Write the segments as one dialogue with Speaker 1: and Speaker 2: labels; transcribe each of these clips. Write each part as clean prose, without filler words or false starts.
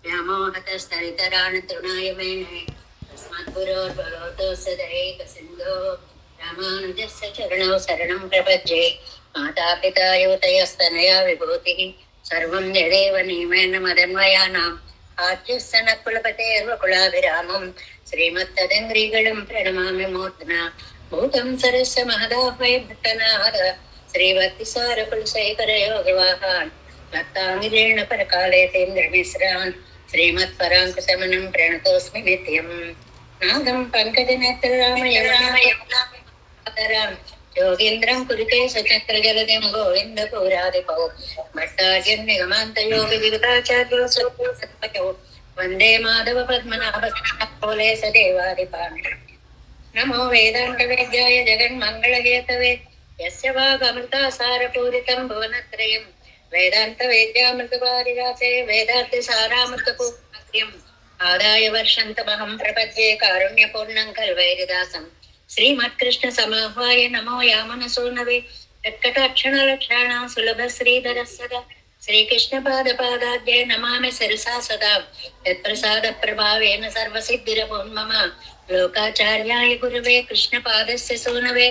Speaker 1: व्यामोहतस्तरितरान् तृणाय मेने तस्माद्गुरोर्भगवतोऽस्य दयैकसिन्धो रामानुजस्य चरणौ शरणं प्रपद्ये। मातापिता युवतयस्तनया विभूतिः सर्वं यदेव नियमेन मदन्वयानाम् आद्यस्य न कुलपतेर्वकुलाभिरामं श्रीमत्तदङ्घ्रिगणं प्रणमामि मूर्ध्ना भूतं सरस्य महदाह्वय भट्टनाद श्रीभक्तिसारकुलशेखरयोगवाहान् भक्ताङ्गिरेण परकाले तेन्द्रमिश्रान् श्रीमत्पराङ्कुशमनं प्रणतोऽस्मि नित्यम् नादं पङ्कजनेत्ररामयमनामयम् योगीन्द्रं कुरुते सचक्रजलदिं गोविन्दपुरादिपौ भट्टार्यं निगमान्तयोगिजिगताचार्यो सत्पयो वन्दे माधव पद्मनाभोले सदेवादिपान् नमो वेदान्तवेद्याय जगन्मङ्गलहेतवे यस्य वागमृतासारपूरितं भुवनत्रयं वेदान्तवेद्यामृतवारिरासे वेदार्थसारामृतपूर्णम् आदाय वर्षन्तमहं प्रपद्ये कारुण्यपूर्णं कल्वैरिदासं श्रीमत्कृष्ण समाह्वाय नमो यामनसूनवे यत्कटाक्षणलक्षाणां सुलभ श्रीधरः सदा श्रीकृष्णपादपादाद्ये नमामि शिरसा सदा यत्प्रसादप्रभावेन सर्वसिद्धिरभून् मम लोकाचार्याय गुरुवे कृष्णपादस्य सूनवे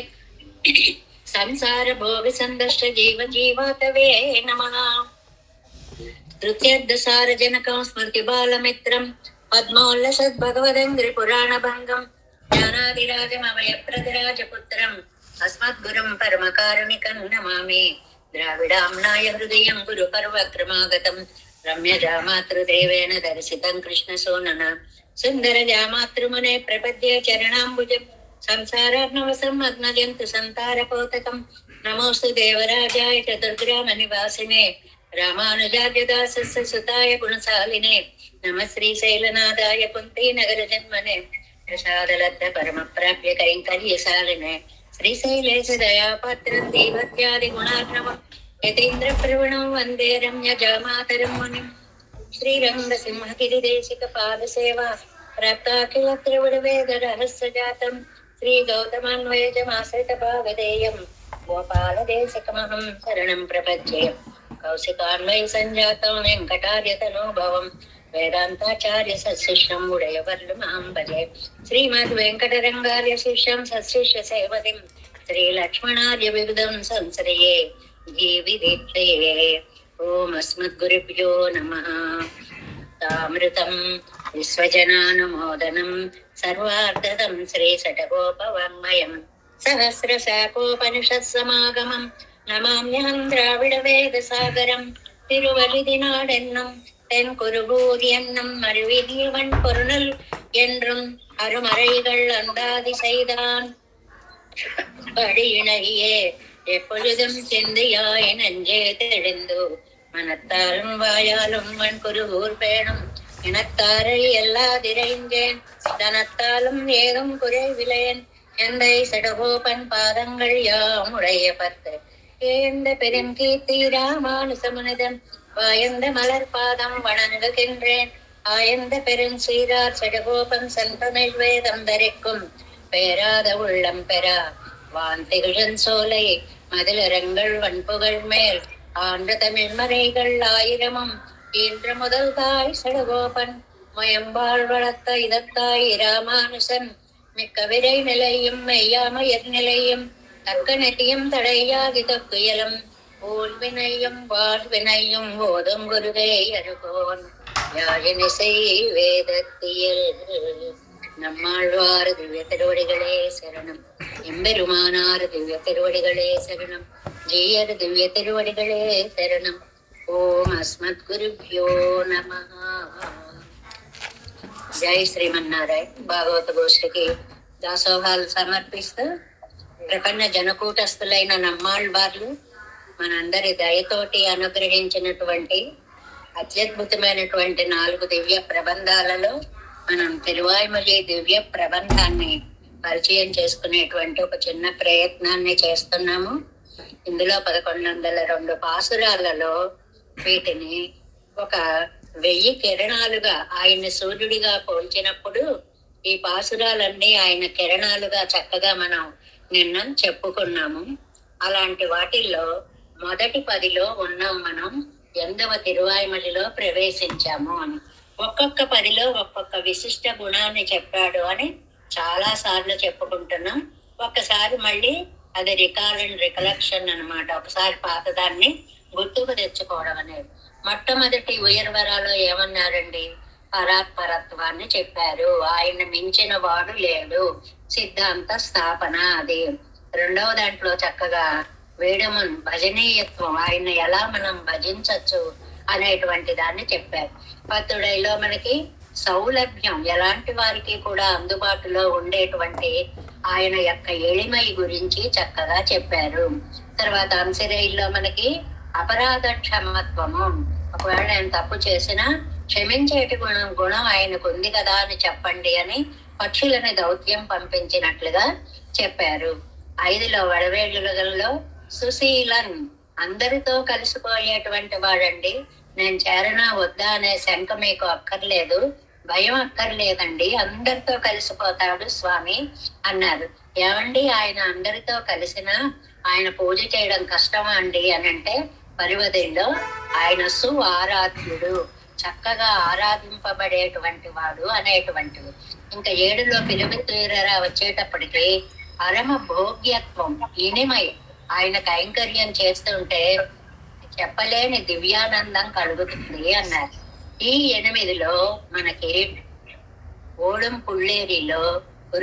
Speaker 1: संसार भोग संदष्ट जीव जीवातवे नमः। तृतीयदशारजनकं स्मृति बालमित्रं पद्मोल्लसद् भगवदङ्घ्रि पुराणभङ्गं ज्ञानादिराजमभयप्रदराजपुत्रम् अस्मद्गुरुं परमकारुणिकं नमामि। द्राविडाम्नाय हृदयं गुरुपर्वक्रमागतं रम्यजामातृदेवेन दर्शितं कृष्णसूनन सुन्दरजामातृमुने प्रपद्ये चरणाम्बुजं संसारार्णवसम्मग्नजन्तु सन्तारपोतकं नमोऽस्तु देवराजाय चतुर्ग्रामनिवासिने रामानुजार्यदासस्य सुताय गुणशालिने नमः श्रीशैलनाथाय कुन्तीनगरजन्मने प्रसादलब्ध परमप्राप्य कैङ्कर्यशालिने श्रीशैलेश दयापात्रं देवत्यादिगुणार्णवं यतीन्द्रप्रवणं वन्दे रम्यजामातरं मुनिम् श्रीरङ्गसिंहगिरिदेशिकपादसेवा प्राप्ताखिलत्रिविडवेदरहस्यजातं श्रीगौतमान्वयजमाश्रितभागधेयं गोपालदेशिकमहं शरणं प्रपद्ये। कौशिकान्वय सञ्जातं वेङ्कटार्यतनोभवं वेदान्ताचार्य सशिष्यं उडयवर्लुमां भजे। श्रीमद्वेङ्कटरङ्गार्य शिष्यं सशिष्य सेवतिं श्रीलक्ष्मणार्य विविधं संश्रये जीविदीप्तये। ओम अस्मद्गुरुभ्यो नमः। तामृतं विश्वजनानुमोदनं सर्वार्थदं श्रीषटकोपवाङ्मयं सहस्रशाकोपनिषत्समागमं नमाम्यहं द्राविडवेदसागरं तिरुवलिदिनाडेन्नुं தென்குருகூர் என்னும் மறுவிதியவன் பொருணல் என்றும் அருமறைகள் அந்தாதி செய்தான் படியினையே எப்பொழுதும் சிந்தையாய் நெஞ்சே தெளிந்து மனத்தாலும் வாயாலும் வன்குருகூர் பேணும் இனத்தாரை எல்லாதிரைந்தேன் தனத்தாலும் ஏதும் குறைவிலேன் எந்தை சடகோபன் பாதங்கள் யாம் உடைய பத்து ஏந்த பெரும் கீர்த்தி ராமானுசமுனிதன் வாயந்த மலர் பாதம் வணங்குகின்றேன் ஆயந்த பெரும் சீரார் சடகோபன் செந்தமிழ் வேதம் தரிக்கும் பேராத உள்ளம் பெறா வாந்திகுழன் சோலை மதிலரங்கள் வன்புகள் மேல் ஆண்ட தமிழ் மறைகள் ஆயிரமும் ஈன்ற முதல் தாய் சடகோபன் முயம்பாள் வளர்த்த இதத்தாய் ராமானுசன் மிக்க விரை நிலையும் மெய்யாமயர் நிலையும் தக்க நெட்டியும் தடையாகி தொக்குயலும் ஊழ்வினையும் வாழ்வினையும் ஓதும் குருவே அருகோன் யாழினிசை வேதத்தியல் நம்மாழ்வார் திவ்ய திருவடிகளே சரணம். எம்பெருமானார் திவ்ய திருவடிகளே சரணம். ஜீயர் திவ்ய திருவடிகளே சரணம். ஓம் அஸ்மத் குருभ्यो நமः. జై శ్రీమన్నారాయణ. భాగవత గోష్ఠికి దాసోహాలు సమర్పిస్తూ ప్రపన్న జనకూటస్థులైన నమ్మాళ్వార్లు మనందరి దయతోటి అనుగ్రహించినటువంటి అత్యద్భుతమైనటువంటి 4 దివ్య ప్రబంధాలలో మనం తిరువాయ్మొഴി దివ్య ప్రబంధాన్ని పరిచయం చేసుకునేటువంటి ఒక చిన్న ప్రయత్నాన్ని చేస్తున్నాము. ఇందులో 1102 పాసురాలలో వీటిని ఒక 1000 కిరణాలుగా ఆయన సూర్యుడిగా పోల్చినప్పుడు ఈ పాసురాలన్నీ ఆయన కిరణాలుగా చక్కగా మనం నిన్న చెప్పుకున్నాము. అలాంటి వాటిల్లో మొదటి 10లో ఉన్నాం మనం. ఎందవ తిరువాయిమలిలో ప్రవేశించాము అని. ఒక్కొక్క పదిలో ఒక్కొక్క విశిష్ట గుణాన్ని చెప్పాడు అని చాలా సార్లు చెప్పుకుంటున్నాం. ఒక్కసారి మళ్ళీ అది రికలెక్షన్ అనమాట. ఒకసారి పాతదాన్ని గుర్తుకు తెచ్చుకోవడం అనేది. మొట్టమొదటి ఉయర్వరాలో ఏమన్నారండి? పరాత్పరత్వాన్ని చెప్పారు. ఆయన మించిన వాడు లేడు, సిద్ధాంత స్థాపన అది. రెండవ దాంట్లో చక్కగా వేడమున్ భజనీయత్వం, ఆయన ఎలా మనం భజించవచ్చు అనేటువంటి దాన్ని చెప్పారు. పత్తుడైలో మనకి సౌలభ్యం, ఎలాంటి వారికి కూడా అందుబాటులో ఉండేటువంటి ఆయన యొక్క ఎளிమై గురించి చక్కగా చెప్పారు. తర్వాత అంశరేయిలో మనకి అపరాధ క్షమత్వము, ఒకవేళ ఆయన తప్పు చేసినా క్షమించేటి గుణం ఆయనకు ఉంది కదా అని చెప్పండి అని పక్షులని దౌత్యం పంపించినట్లుగా చెప్పారు. 5లో వడవేళ్ళలో సుశీలన్, అందరితో కలిసిపోయేటువంటి వాడండి. నేను చేరనా వద్దా అనే శంక మీకు అక్కర్లేదు, భయం అక్కర్లేదండి, అందరితో కలిసిపోతాడు స్వామి అన్నారు. ఏమండి, ఆయన అందరితో కలిసినా ఆయన పూజ చేయడం కష్టమా అండి అని అంటే, పరివదిలో ఆయన ఆరాధ్యుడు, చక్కగా ఆరాధింపబడేటువంటి వాడు అనేటువంటివి. ఇంకా 7లో పిలుపుతీరరా వచ్చేటప్పటికి పరమ భోగ్యత్వం, ఇనిమై, ఆయన కైంకర్యం చేస్తుంటే చెప్పలేని దివ్యానందం కలుగుతుంది అన్నారు. ఈ 8లో మనకి ఓడం పుళ్ళేరిలో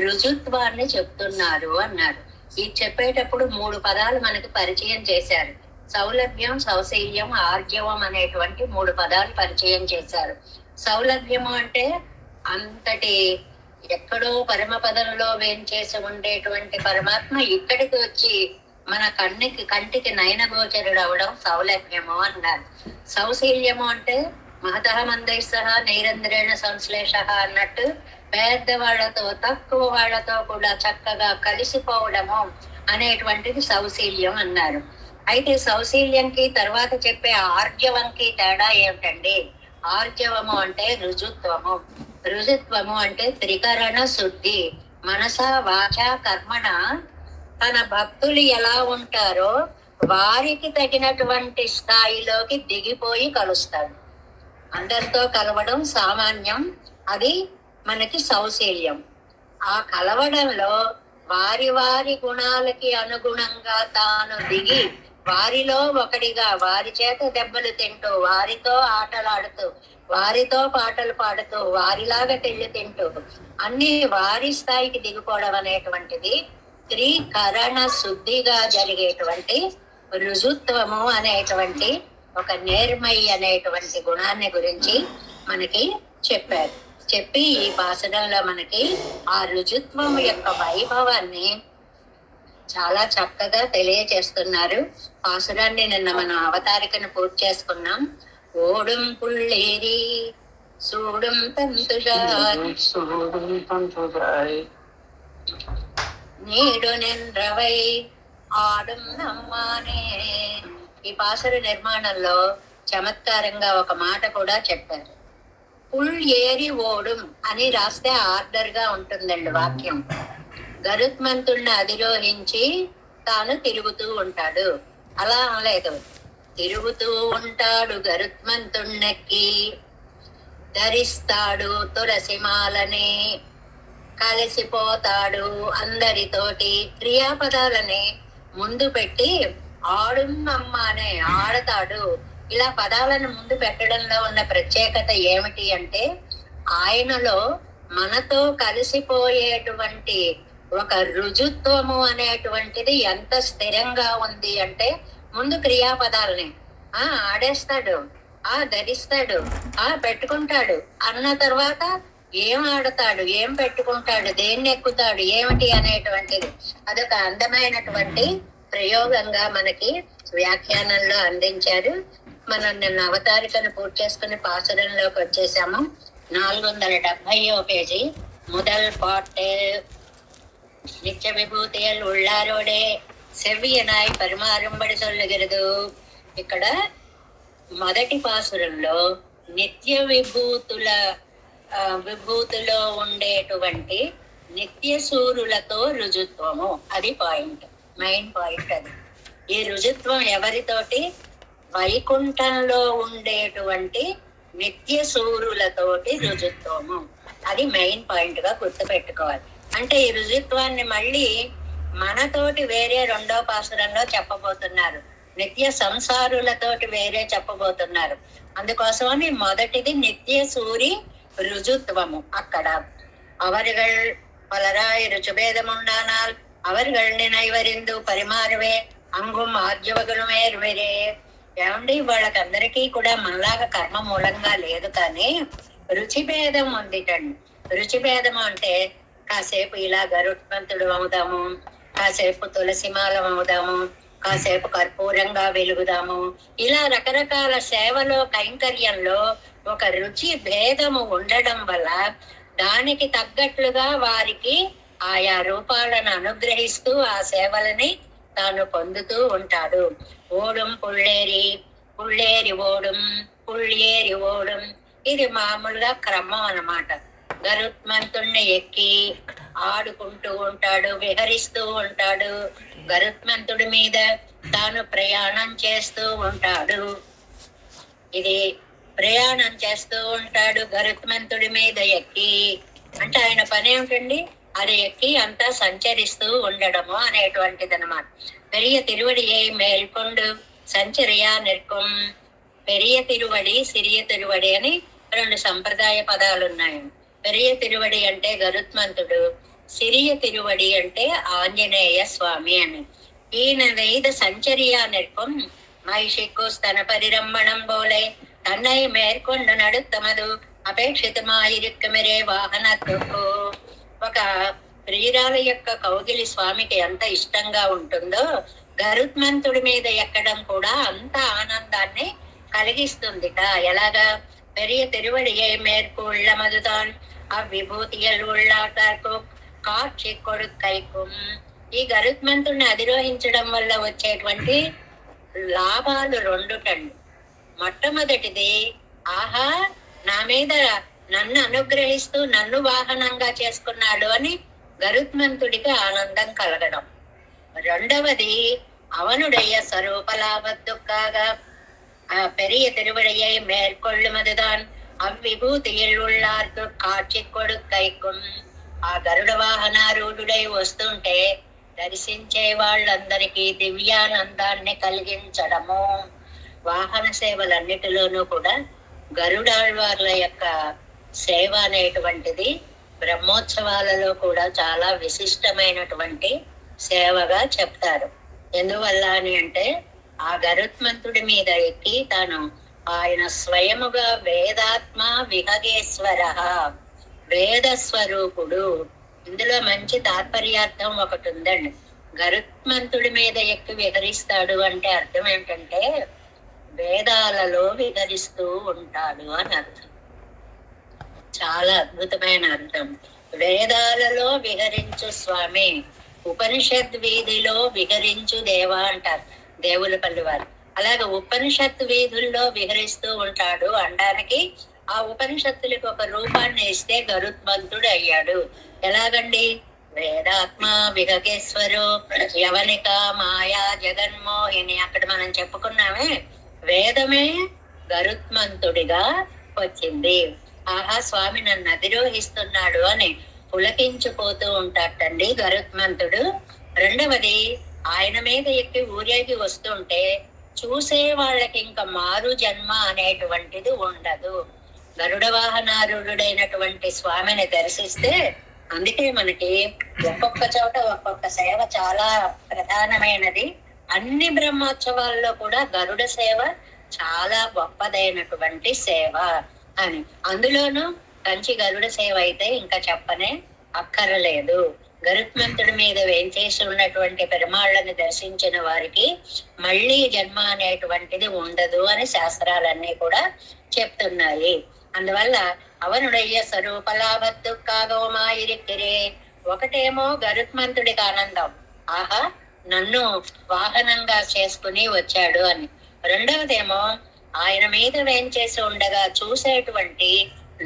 Speaker 1: రుజుత్వాన్ని చెప్తున్నారు అన్నారు. ఈ చెప్పేటప్పుడు 3 పదాలు మనకి పరిచయం చేశారు. సౌలభ్యం, సౌశీల్యం, ఆర్జవం అనేటువంటి 3 పదాలు పరిచయం చేశారు. సౌలభ్యము అంటే అంతటి ఎక్కడో పరమపదంలో వేంచేసి ఉండేటువంటి పరమాత్మ ఇక్కడికి వచ్చి మన కంటికి నయనగోచరుడు అవడం సౌలభ్యము అన్నారు. సౌశీల్యము అంటే మహతః మందై సహా నైరంధ్రేణ సంశ్లేష అన్నట్టు పేదవాళ్లతో తక్కువ వాళ్లతో కూడా చక్కగా కలిసిపోవడము అనేటువంటిది సౌశీల్యం అన్నారు. అయితే సౌశీల్యంకి తర్వాత చెప్పే ఆర్జవంకి తేడా ఏమిటండి? ఆర్జవము అంటే రుజుత్వము, రుజుత్వము అంటే త్రికరణ శుద్ధి, మనస వాచ కర్మణ తన భక్తులు ఎలా ఉంటారో వారికి తగినటువంటి స్థాయిలోకి దిగిపోయి కలుస్తాడు. అందరితో కలవడం సామాన్యం, అది మనకి సౌశీల్యం. ఆ కలవడంలో వారి వారి గుణాలకి అనుగుణంగా తాను దిగి వారిలో ఒకడిగా, వారి చేత దెబ్బలు తింటూ, వారితో ఆటలాడుతూ, వారితో పాటలు పాడుతూ, వారిలాగా తెల్లి తింటూ అన్ని వారి స్థాయికి దిగిపోవడం అనేటువంటిది త్రికరణ శుద్ధిగా జరిగేటువంటి రుజుత్వము అనేటువంటి ఒక నేర్మై అనేటువంటి గుణాన్ని గురించి మనకి చెప్పారు. చెప్పి ఈ భాషణంలో మనకి ఆ రుజుత్వం యొక్క వైభవాన్ని చాలా చక్కగా తెలియచేస్తున్నారు. పాసురాన్ని నిన్న మనం అవతారికను పూర్తి చేసుకున్నాం. ఓడుం పుళ్ళేరి సూడుం తంతుజాయ్ నీడు నింద్రవై ఆడుం నమ్మానే. ఈ పాసుర నిర్మాణంలో చమత్కారంగా ఒక మాట కూడా చెప్పారు. పుల్ ఏరి ఓడుం అని రాస్తే ఆర్డర్ గా ఉంటుందండి వాక్యం. గరుత్మంతుణ్ణి అధిరోహించి తాను తిరుగుతూ ఉంటాడు, అలా అనలేదు. తిరుగుతూ ఉంటాడు గరుత్మంతుణ్ణెక్కి, ధరిస్తాడు తులసిమాలని, కలిసిపోతాడు అందరితోటి. క్రియాపదాలని ముందు పెట్టి ఆడుమ్మనే ఆడతాడు. ఇలా పదాలను ముందు పెట్టడంలో ఉన్న ప్రత్యేకత ఏమిటి అంటే, ఆయనలో మనతో కలిసిపోయేటువంటి ఒక రుజుత్వము అనేటువంటిది ఎంత స్థిరంగా ఉంది అంటే, ముందు క్రియాపదాలని ఆడేస్తాడు, ధరిస్తాడు, పెట్టుకుంటాడు అన్న తర్వాత ఏం ఆడతాడు, ఏం పెట్టుకుంటాడు, దేన్ని ఎక్కుతాడు, ఏమిటి అనేటువంటిది అదొక అందమైనటువంటి ప్రయోగంగా మనకి వ్యాఖ్యానంలో అందించారు. మనం నిన్న అవతారికను పూర్తి చేసుకుని పాసురంలోకి వచ్చేసాము. 470వ పేజీ முதல் பாட்டு. நிச்ச விபூதியில் உள்ளாரோடே செவ்விయనాయ్ పరిమారుంబడి சொல்லுகிறது. ఇక్కడ మొదటి పాసురంలో నిత్య విభూతిలో ఉండేటువంటి నిత్య సూరులతో రుజుత్వము, అది పాయింట్, మెయిన్ పాయింట్. అది ఈ రుజుత్వం ఎవరితోటి? వైకుంఠంలో ఉండేటువంటి నిత్య సూరులతోటి రుజుత్వము. అది మెయిన్ పాయింట్ గా గుర్తుపెట్టుకోవాలి. అంటే ఈ రుజుత్వాన్ని మళ్ళీ మనతోటి వేరే రెండో పాసురంలో చెప్పబోతున్నారు. నిత్య సంసారులతోటి వేరే చెప్పబోతున్నారు. అందుకోసమని మొదటిది నిత్య సూరి రుజుత్వము. అక్కడ அவர்கள் பலராய் ருச்சுபேதமுண்டானால் அவர்கள் நினைவறிந்து పరిమారవే అంగుం ఆద్యవగులమేర్వేరే. ఏమండి, వాళ్ళకందరికీ కూడా మనలాగా కర్మ మూలంగా లేదు, కానీ రుచిభేదం ఉందిటండి. రుచిభేదం అంటే కాసేపు ఇలా గరుత్మంతుడు అవుదాము, కాసేపు తులసిమాలం అవుదాము, కాసేపు కర్పూరంగా వెలుగుదాము. ఇలా రకరకాల సేవలో కైంకర్యంలో ఒక రుచి భేదము ఉండడం వల్ల దానికి తగ్గట్లుగా వారికి ఆయా రూపాలను అనుగ్రహిస్తూ ఆ సేవలని తాను పొందుతూ ఉంటాడు. ఓడం పుళ్ళేరి, పుళ్ళేరి ఓడం, పుళ్ళేరి ఓడం. ఇది మామూలుగా క్రమం అన్నమాట. గరుత్మంతుణ్ణి ఎక్కి ఆడుకుంటూ ఉంటాడు, విహరిస్తూ ఉంటాడు. గరుత్మంతుడి మీద తాను ప్రయాణం చేస్తూ ఉంటాడు. ఇది ప్రయాణం చేస్తూ ఉంటాడు గరుత్మంతుడి మీద ఎక్కి. అంటే ఆయన పని ఏమిటండి? అది ఎక్కి అంతా సంచరిస్తూ ఉండడము అనేటువంటిది అనమాట. పెరియ తిరువడియే మేల్కొండు సంచరియా నిర్కం. పెరియ తిరువడి, సిరియ తిరువడి అని రెండు సంప్రదాయ పదాలు ఉన్నాయి. పెరియ తిరువడి అంటే గరుత్మంతుడు, సిరియ తిరువడి అంటే ఆంజనేయ స్వామి అని. ఈయన వేద సంచరియా నిర్కం మహిషిక్కు స్తన పరిరమ్మణం బోలే తన్నై మేర్కొండు నడుత్తమదు అపేక్షితమాయిరిక్కమిరే వాహనత్తుకు. ఒక ప్రియురాల యొక్క కౌగిలి స్వామికి ఎంత ఇష్టంగా ఉంటుందో గరుత్మంతుడి మీద ఎక్కడం కూడా అంత ఆనందాన్ని కలిగిస్తుందిట. ఎలాగా? పెరియ తిరువడియే మేర్కు ఉళ్ళమదుతాన్ అవిభూతియల్ ఉళ్ళాటకు కాక్షి కొడుకైకు. ఈ గరుత్మంతుడిని అధిరోహించడం వల్ల వచ్చేటువంటి లాభాలు రెండుటండి. మొట్టమొదటిది, ఆహా నా మీద నన్ను అనుగ్రహిస్తూ నన్ను వాహనంగా చేసుకున్నాడు అని గరుత్మంతుడికి ఆనందం కలగడం. రెండవది, అవనుడయ్య స్వరూపలాభద్దుకాగా ఆ పెరియ తిరువడియై మేற்கொள்ளு మదుదాన్ అవిభూతిயில் உள்ளார்க்கு காட்சி கொடுக்கைக்கும். ఆ గరుడ వాహనారూఢుడై వస్తుంటే దర్శించే వాళ్ళందరికీ దివ్యానందాన్ని కలిగించడము. వాహన సేవలన్నిటిలోనూ కూడా గరుడాళ్వార్ల యొక్క సేవ అనేటువంటిది బ్రహ్మోత్సవాలలో కూడా చాలా విశిష్టమైనటువంటి సేవగా చెప్తారు. ఎందువల్ల అని అంటే ఆ గరుత్మంతుడి మీద ఎక్కి తాను ఆయన స్వయముగా వేదాత్మ విహగేశ్వర, వేద స్వరూపుడు. ఇందులో మంచి తాత్పర్యార్థం ఒకటి ఉందండి. గరుత్మంతుడి మీద ఎక్కి విహరిస్తాడు అంటే అర్థం ఏంటంటే వేదాలలో విహరిస్తూ ఉంటాడు అని అర్థం. చాలా అద్భుతమైన అర్థం. వేదాలలో విహరించు స్వామి, ఉపనిషత్ వీధిలో విహరించు దేవా అంటారు దేవులపల్లి వారు. అలాగే ఉపనిషత్ వీధుల్లో విహరిస్తూ ఉంటాడు అనడానికి ఆ ఉపనిషత్తులకు ఒక రూపాన్ని ఇస్తే గరుత్మంతుడు అయ్యాడు. ఎలాగండి? వేదాత్మ విహగేశ్వరు యవనిక మాయా జగన్మోహిని. అక్కడ మనం చెప్పుకున్నామే, వేదమే గరుత్మంతుడిగా వచ్చింది. ఆహా స్వామి నన్ను అధిరోహిస్తున్నాడు అని పులకించిపోతూ ఉంటాటండి గరుత్మంతుడు. రెండవది, ఆయన మీద ఎక్కి ఊరేగి వస్తుంటే చూసే వాళ్ళకి ఇంకా మారు జన్మ అనేటువంటిది ఉండదు. గరుడ వాహనారూఢుడైనటువంటి స్వామిని దర్శిస్తే, అందుకే మనకి ఒక్కొక్క చోట ఒక్కొక్క సేవ చాలా ప్రధానమైనది. అన్ని బ్రహ్మోత్సవాల్లో కూడా గరుడ సేవ చాలా గొప్పదైనటువంటి సేవ అని. అందులోనూ కంచి గరుడ సేవ అయితే ఇంకా చెప్పనే అక్కరలేదు. గరుత్మంతుడి మీద వేంచేసి ఉన్నటువంటి పెరుమాళ్ళని దర్శించిన వారికి మళ్ళీ జన్మ అనేటువంటిది ఉండదు అని శాస్త్రాలన్నీ కూడా చెప్తున్నాయి. అందువల్ల అవనుడయ్య స్వరూపలాభద్దుకాగోమాయిరిక్కిరే. ఒకటేమో గరుత్మంతుడికి ఆనందం, ఆహా నన్ను వాహనంగా చేసుకుని వచ్చాడు అని. రెండవదేమో ఆయన మీద వేంచేసి ఉండగా చూసేటువంటి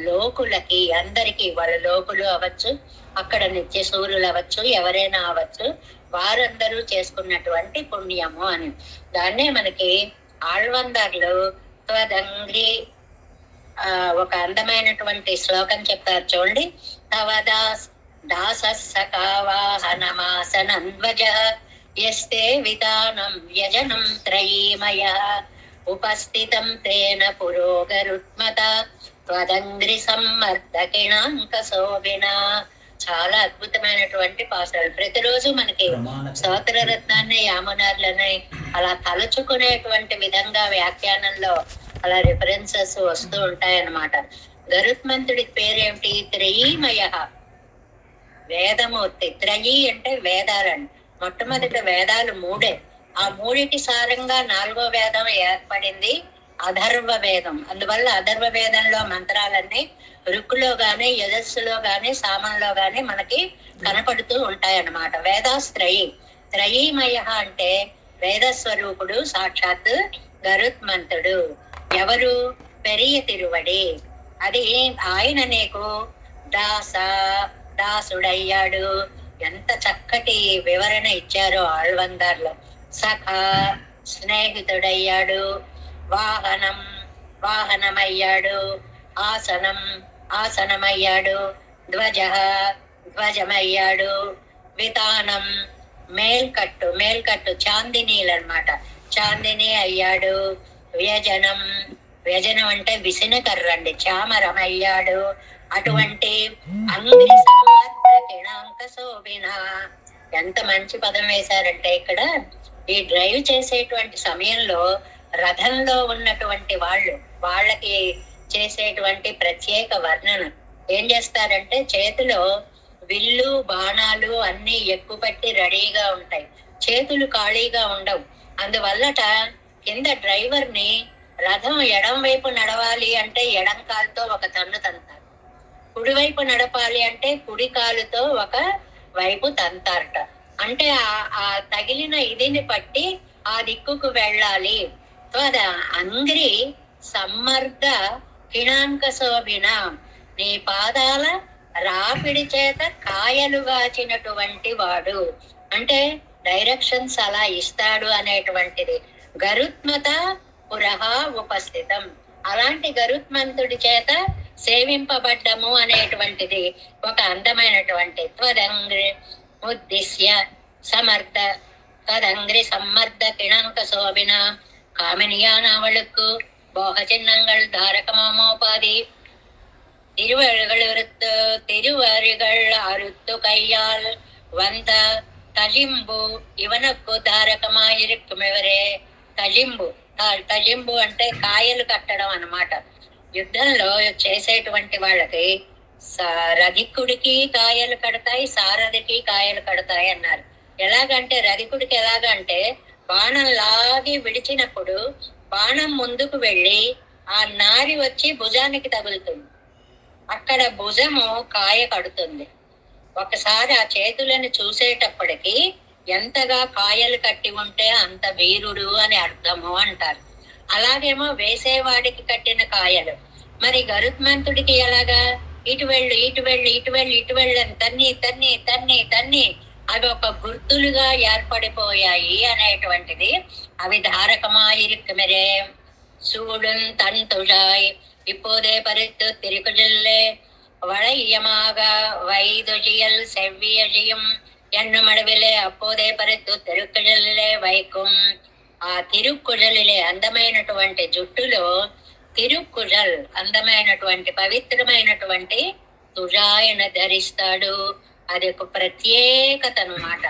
Speaker 1: లోకులకి అందరికీ, వాళ్ళ లోకులు అవ్వచ్చు, అక్కడ నిత్య సూర్యులు అవ్వచ్చు, ఎవరైనా అవ్వచ్చు, వారందరూ చేసుకున్నటువంటి పుణ్యము అని. దాన్నే మనకి ఆళ్వందార్లు త్వదంగ్రి ఒక అందమైనటువంటి శ్లోకం చెప్తారు చూడండి. తవదాస్ దాససకావాహనమాసనంధ్వజ యస్తే వితానం వ్యజనం త్రయీమయ ఉపస్థితం తేన పురోగరుత్మత త్వదంగ్రి సమ్మర్దకిణాంక శోభిన. చాలా అద్భుతమైనటువంటి పాసలు. ప్రతిరోజు మనకి స్తోత్రరత్నాన్ని యామునార్లని అలా తలుచుకునేటువంటి విధంగా వ్యాఖ్యానంలో అలా రిఫరెన్సెస్ వస్తూ ఉంటాయన్నమాట. గరుత్మంతుడి పేరేమిటి? త్రయీమయ, వేదమూర్తి. త్రయీ అంటే వేదాలండి. మొట్టమొదటి వేదాలు మూడే. ఆ మూడిటి సారంగా 4వ వేదం ఏర్పడింది, అధర్వ వేదం. అందువల్ల అధర్వ వేదంలో మంత్రాలన్నీ ఋక్కులో గాని, యజస్సులో గాని, సామంలో గాని మనకి కనపడుతూ ఉంటాయన్నమాట. వేదాస్త్రయీ. త్రయీమయ అంటే వేదస్వరూపుడు సాక్షాత్ గరుత్మంతుడు. ఎవరు? పెరియ తిరువడి. అది ఆయన నీకు దాసుడయ్యాడు. ఎంత చక్కటి వివరణ ఇచ్చారో ఆళ్వందార్లో. సఖ, స్నేహితుడయ్యాడు. వాహనమయ్యాడు. ఆసనమయ్యాడు. ధ్వజమయ్యాడు. వితానం, మేల్కట్టు చాందినీలన్నమాట. చాందిని అయ్యాడు. వ్యజనం అంటే విసినకర్ర అండి. చామరమయ్యాడు. అటువంటి అంగ్రి కిణాంక శోభిన. ఎంత మంచి పదం వేశారంటే ఇక్కడ ఈ డ్రైవ్ చేసేటువంటి సమయంలో రథంలో ఉన్నటువంటి వాళ్ళకి చేసేటువంటి ప్రత్యేక వర్ణన ఏం చేస్తారంటే, చేతిలో విల్లు బాణాలు అన్ని ఎక్కుపెట్టి రెడీగా ఉంటాయి. చేతులు ఖాళీగా ఉండవు. అందువల్లట కింద డ్రైవర్ ని రథం ఎడం వైపు నడవాలి అంటే ఎడం కాలుతో ఒక తన్ను తంతారు, కుడివైపు నడపాలి అంటే కుడి కాలుతో ఒక వైపు తంతారట. అంటే ఆ తగిలిన ఇదిని పట్టి ఆ దిక్కుకు వెళ్ళాలి. అంగ్రి సమ్మర్ద కిణాంక శోభిన. నీ పాదాల రాపిడి చేత కాయలు గాచినటువంటి వాడు. అంటే డైరెక్షన్స్ అలా ఇస్తాడు అనేటువంటిది. గరుత్మత పురహ ఉపస్థితం. అలాంటి గరుత్మంతుడి చేత సేవింపబడ్డము అనేటువంటిది ఒక అందమైనటువంటి. త్వదంగ్రి ఉద్దిశ్య సమర్థ త్వదంగ్రి సమ్మర్ద కిణంక శోభిన காமனியானவளுக்கு போக சின்னங்கள் தாரகமாமோபாதி திருவருகள் அறுத்து கையால் வந்த తజింబు ఇవనకు ధారకమాయిరుక్కుం ఎవరే? తజింబు అంటే కాయలు కట్టడం అన్నమాట. యుద్ధంలో చేసేటువంటి వాళ్ళకి రధికుడికి కాయలు కడతాయి, సారథికి కాయలు కడతాయి అన్నారు. ఎలాగంటే రధికుడికి ఎలాగంటే బాణం లాగి విడిచినప్పుడు బాణం ముందుకు వెళ్ళి ఆ నారి వచ్చి భుజానికి తగులుతుంది. అక్కడ భుజము కాయ కడుతుంది. ఒకసారి ఆ చేతులను చూసేటప్పటికి ఎంతగా కాయలు కట్టి ఉంటే అంత వీరుడు అని అర్థము అంటారు. అలాగేమో వేసేవాడికి కట్టిన కాయలు. మరి గరుత్మంతుడికి ఎలాగా? ఇటు వెళ్ళు అని తన్ని అవి ఒక గుర్తులుగా ఏర్పడిపోయాయి అనేటువంటిది. అవి ధారకమాయిరుక్కుమెరే சூடுன் தன் துழாய் இப்போதே பறித்து திருக்குஜல்லே வளையமாக வைதுஜியல் செவ்வியஜியும் ఎన్నుమడవిలే అప్పోదే పరిత్తు తిరుకుజలిలే వైకుం. ఆ తిరుక్కుజలిలే అందమైనటువంటి జుట్టులో తిరుక్కుజల్ అందమైనటువంటి పవిత్రమైనటువంటి తుజాయన ధరిస్తాడు. అది ఒక ప్రత్యేకత అన్నమాట.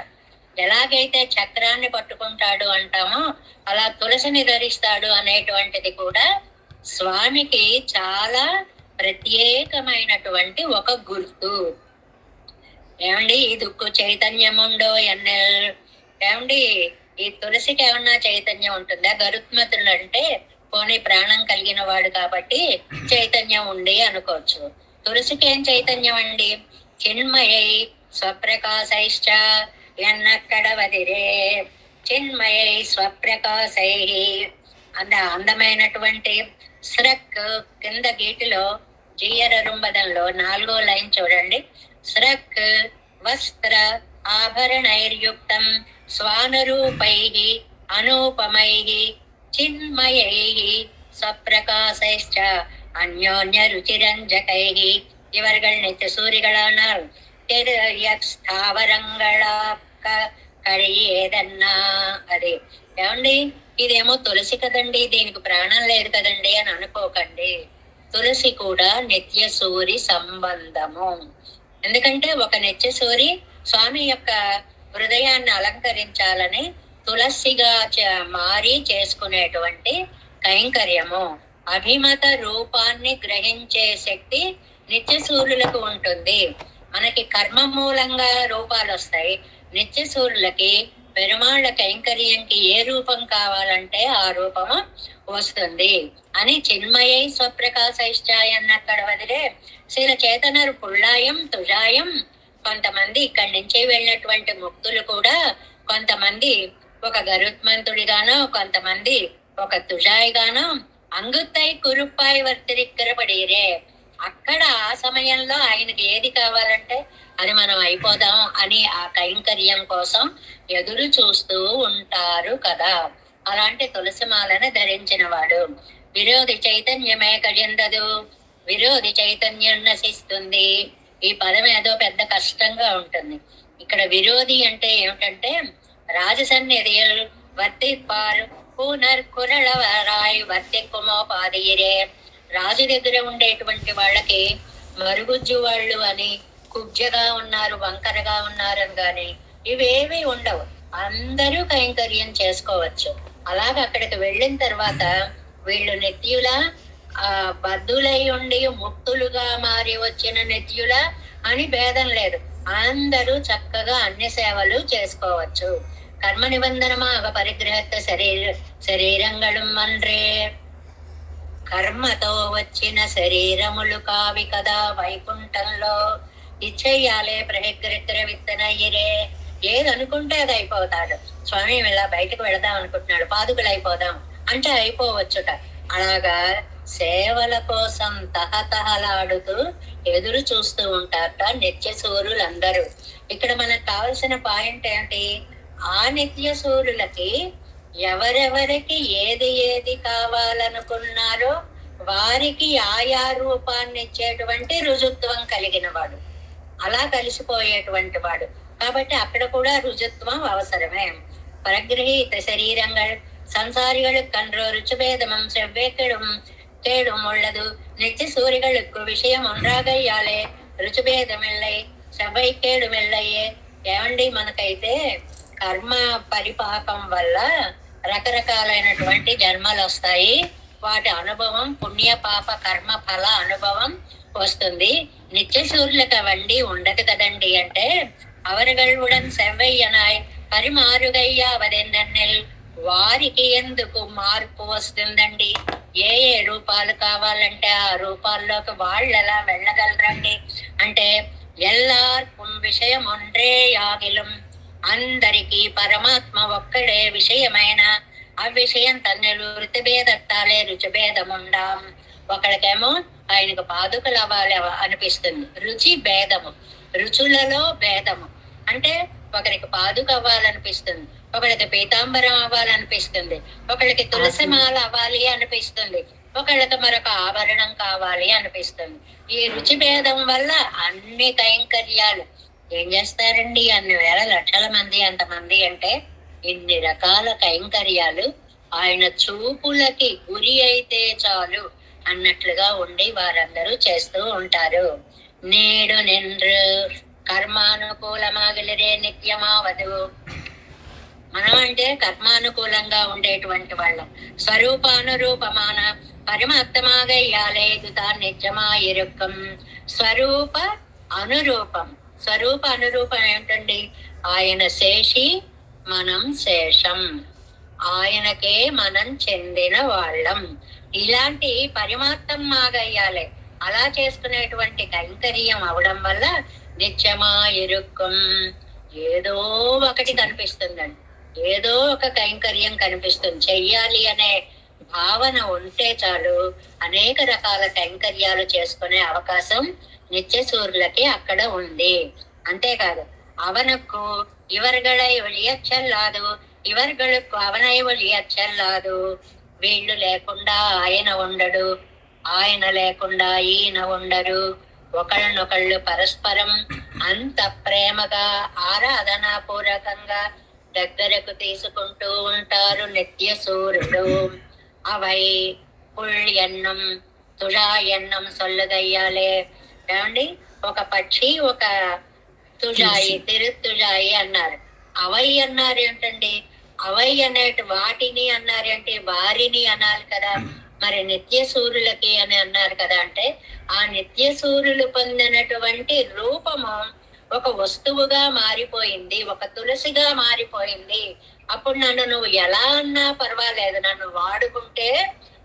Speaker 1: ఎలాగైతే చక్రాన్ని పట్టుకుంటాడు అంటామో అలా తులసిని ధరిస్తాడు అనేటువంటిది కూడా స్వామికి చాలా ప్రత్యేకమైనటువంటి ఒక గుర్తు. ఏమండి ఈ దుక్కు చైతన్యముండో ఎన్నెల్. ఏమండి ఈ తులసికి ఏమన్నా చైతన్యం ఉంటుందా? గరుత్మంతుడు అంటే పోనీ ప్రాణం కలిగిన వాడు కాబట్టి చైతన్యం ఉంది అనుకోవచ్చు. తులసికి ఏం చైతన్యం అండి? చిన్మయై స్వప్రకాశైశ్చ ఎన్నక్కడ వదిరే చిన్మయై స్వప్రకాశై. అందమైనటువంటి స్రక్ కింద గీటిలో జీయర రుంబదంలో 4వ లైన్ చూడండి. స్రక్ వస్త్ర ఆభరణైర్యుక్తం స్వానురూపై అనూపమై చిన్మయైః സ്വപ്രകാശൈശ്ച അന്യോന്യ രുചിരഞ്ജകൈഃ. ഇവർകൾ നിത്യസൂരികളാണ്. స్థావరంగళ కలియేదన్నా. అది ఏమండి, ఇదేమో తులసి కదండి, దీనికి ప్రాణం లేదు కదండి అని అనుకోకండి. తులసి కూడా నిత్య సూరి సంబంధము. ఎందుకంటే ఒక నిత్య సూరి స్వామి యొక్క హృదయాన్ని అలంకరించాలని తులసిగా మారి చేసుకునేటువంటి కైంకర్యము. అభిమత రూపాన్ని గ్రహించే శక్తి నిత్య సూర్యులకు ఉంటుంది. మనకి కర్మ మూలంగా రూపాలు వస్తాయి. నిత్య సూర్యులకి పెరుమాళ్ళ కైంకర్యంకి ఏ రూపం కావాలంటే ఆ రూపము వస్తుంది అని చిన్మయై స్వప్రకాశైశ్చాయ అన్నక్కడ వదిలే శీల చేతనరు పుళ్ళాయం తుజాయం. కొంతమంది ఇక్కడి నుంచి వెళ్ళినటువంటి ముక్తులు కూడా కొంతమంది ఒక గరుత్మంతుడిగానో, కొంతమంది ఒక తుజాయిగానో అంగుత్తై కురుప్పాయి వర్తిరిక్కరపడిరే. అక్కడ ఆ సమయంలో ఆయనకి ఏది కావాలంటే అది మనం అయిపోదాం అని ఆ కైంకర్యం కోసం ఎదురు చూస్తూ ఉంటారు కదా. అలాంటి తులసిమాలను ధరించిన వాడు. విరోధి చైతన్యమే కజందదు, విరోధి చైతన్యం నశిస్తుంది. ఈ పదం ఏదో పెద్ద కష్టంగా ఉంటుంది. ఇక్కడ విరోధి అంటే ఏమిటంటే రాజసన్నిధియల్ వర్తిప్పారు పునర్కురళవరాయ్ వర్తిక్కుమోపాదిరే. రాజు దగ్గర ఉండేటువంటి వాళ్ళకి మరుగుజ్జు వాళ్ళు అని, కుబ్జగా ఉన్నారు, వంకరగా ఉన్నారు అని కానీ ఇవేవి ఉండవు. అందరూ కైంకర్యం చేసుకోవచ్చు. అలాగే అక్కడికి వెళ్ళిన తర్వాత వీళ్ళు నిత్యుల బద్ధులై ఉండి ముక్తులుగా మారి వచ్చిన నిత్యుల అని భేదం లేదు. అందరూ చక్కగా అన్ని సేవలు చేసుకోవచ్చు. కర్మ నిబంధనమాగ పరిగ్రహత శరీరంగళం మన్రే. కర్మతో వచ్చిన శరీరములు కావి కదా వైకుంఠంలో. ఇచ్చేయాలే ప్రహిగ్రగ్ర విత్తనయ్యరే. ఏది అనుకుంటే అది అయిపోతాడు. స్వామి ఇలా బయటకు వెళదాం అనుకుంటున్నాడు, పాదుకులు అయిపోదాం అంటే అయిపోవచ్చుట. అలాగా సేవల కోసం తహతహలాడుతూ ఎదురు చూస్తూ ఉంటారట నిత్య సూర్యులందరూ. ఇక్కడ మనకు కావలసిన పాయింట్ ఏంటి? ఆ నిత్య సూర్యులకి ఎవరెవరికి ఏది ఏది కావాలనుకున్నారో వారికి ఆయా రూపాన్ని ఇచ్చేటువంటి రుజుత్వం కలిగిన వాడు, అలా కలిసిపోయేటువంటి వాడు. కాబట్టి అక్కడ కూడా రుజుత్వం అవసరమే. பரகிரகித்த சரீரங்கள் சம்சாரிகளுக்கு அன்றோ ருச்சுபேதமும் செவ்வேக்கெடும் கேடும் உள்ளது. நித்திய சூரிகளுக்கு விஷயம் ஒன்றாగయ్యాలే రుచుభేదమిల్లై సెవ్వైకేడుమిల్లయ్యే. ఏమండి, మనకైతే కర్మ పరిపాకం వల్ల రకరకాలైనటువంటి జన్మలు వస్తాయి. వాటి అనుభవం పుణ్య పాప కర్మ ఫల అనుభవం వస్తుంది. నిత్య సూర్యులకు అవండి ఉండదు కదండి. అంటే అవరుగళ్ళుడన్ సెవ్వయ్యనాయ్ పరిమారుగయ్యావదెన్నెల్. వారికి ఎందుకు మార్పు వస్తుందండి? ఏ ఏ రూపాలు కావాలంటే ఆ రూపాల్లోకి వాళ్ళు ఎలా వెళ్ళగలరండి? అంటే ఎల్లార్కుం విషయం ఒండ్రే యాగిలం. అందరికీ పరమాత్మ ఒక్కడే విషయమైన అవిషయం తన్నులు రుచిభేదత్తాలే రుచిభేదముండాం. ఒకళ్ళకేమో ఆయనకు పాదుకలు అవ్వాలి అనిపిస్తుంది, రుచి భేదము, రుచులలో భేదము. అంటే ఒకరికి పాదుక అవ్వాలనిపిస్తుంది, ఒకళ్ళకి పీతాంబరం అవ్వాలనిపిస్తుంది, ఒకళ్ళకి తులసిమాల అవ్వాలి అనిపిస్తుంది, ఒకళ్ళకి మరొక ఆభరణం కావాలి అనిపిస్తుంది. ఈ రుచి భేదం వల్ల అన్ని కైంకర్యాలు ఏం చేస్తారండి? అన్ని వేల లక్షల మంది, అంతమంది అంటే ఇన్ని రకాల కైంకర్యాలు ఆయన చూపులకి గురి అయితే చాలు అన్నట్లుగా ఉండి వారందరూ చేస్తూ ఉంటారు. నేడు నిండ్రు కర్మానుకూలమాగలిరే నిత్యమావదు. మనం అంటే కర్మానుకూలంగా ఉండేటువంటి వాళ్ళం. స్వరూపానురూపమాన పరమాత్మాగయ్యాలేదు తాను నిత్యమాయిరుక్కం. స్వరూప అనురూపం. స్వరూప అనురూపం ఏమిటండి? ఆయన శేషి, మనం శేషం, ఆయనకే మనం చెందిన వాళ్ళం. ఇలాంటి పరమాత్మాగయ్యాలే అలా చేసుకునేటువంటి కైంకర్యం అవడం వల్ల నిత్యమా ఇరుక్కం. ఏదో ఒకటి కనిపిస్తుందండి, ఏదో ఒక కైంకర్యం కనిపిస్తుంది. చెయ్యాలి అనే భావన ఉంటే చాలు అనేక రకాల కైంకర్యాలు చేసుకునే అవకాశం నిత్య సూర్యులకి అక్కడ ఉంది. అంతేకాదు, అవనకు ఇవర్గళై ఒழிయచ్చల్లాదు, ఇవర్గళకు అవనై ఒழிయచ్చల్లాదు. వీళ్ళు లేకుండా ఆయన ఉండడు, ఆయన లేకుండా ఈయన ఉండరు. ఒకళ్ళనొకళ్ళు పరస్పరం అంత ప్రేమగా ఆరాధనా పూర్వకంగా దగ్గరకు తీసుకుంటూ ఉంటారు నిత్య సూర్యుడు. అవై పుళ్ళెన్నం తుళాయన్నం సొల్లుగయ్యాలే. ఏమండి, ఒక పక్షి ఒక తుజాయి తిరుత్తుజాయి అన్నారు. అవై అన్నారు ఏంటండి? అవై అనేటి వాటిని అన్నారంటే వారిని అనాలి కదా. మరి నిత్య సూర్యులకి అని అన్నారు కదా. అంటే ఆ నిత్య సూర్యులు పొందినటువంటి రూపము ఒక వస్తువుగా మారిపోయింది, ఒక తులసిగా మారిపోయింది. అప్పుడు నన్ను నువ్వు ఎలా అన్నా పర్వాలేదు, నన్ను వాడుకుంటే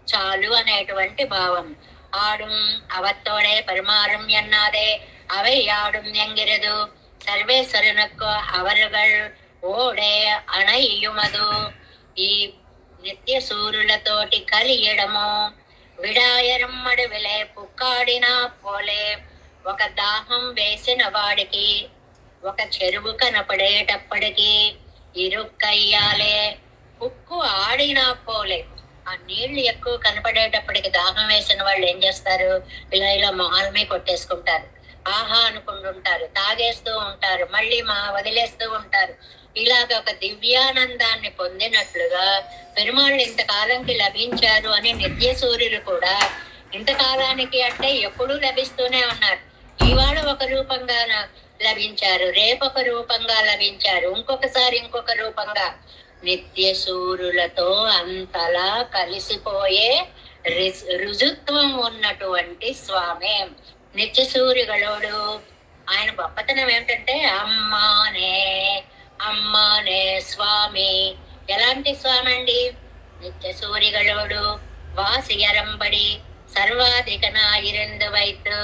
Speaker 1: చాలు అనేటువంటి భావం. ఆడుం అవత్తోడే పరిమారం ఎన్నాదే అவை யாடும் என்கிறது సర్వేశ్వరునకు అవరుగల్ ఓడే అణయ్యుమదు. ఈ నిత్య సూర్యులతోటి కలియడము విడాయరమ్మడి విలే పుక్కాడినా పోలే. ఒక దాహం వేసిన వాడికి ఒక చెరువు కనపడేటప్పటికి ఇరుక్కయ్యాలే. ఉక్కు ఆడినా పోలే. ఆ నీళ్లు ఎక్కువ కనపడేటప్పటికి దాహం వేసిన వాళ్ళు ఏం చేస్తారు? ఇలా ఇలా మొహాలమే కొట్టేసుకుంటారు, ఆహా అనుకుంటుంటారు, తాగేస్తూ ఉంటారు, మళ్ళీ వదిలేస్తూ ఉంటారు. ఇలాగ ఒక దివ్యానందాన్ని పొందినట్లుగా పెరుమాళ్ళు ఇంతకాలంకి లభించారు అని నిత్య సూర్యులు కూడా ఇంతకాలానికి అంటే ఎప్పుడూ లభిస్తూనే ఉన్నారు. ఇవాళ ఒక రూపంగా లభించారు, రేపొక రూపంగా లభించారు, ఇంకొకసారి ఇంకొక రూపంగా. నిత్య సూర్యులతో అంతలా కలిసిపోయే రుజుత్వం ఉన్నటువంటి స్వామి నిత్య సూర్యుగలోడు. ఆయన గొప్పతనం ఏమిటంటే అమ్మానే అమ్మానే స్వామి. ఎలాంటి స్వామి అండి? నిత్య సూర్యుగలోడు వాసియరంబడి సర్వాధికనాయిరెందు వైతు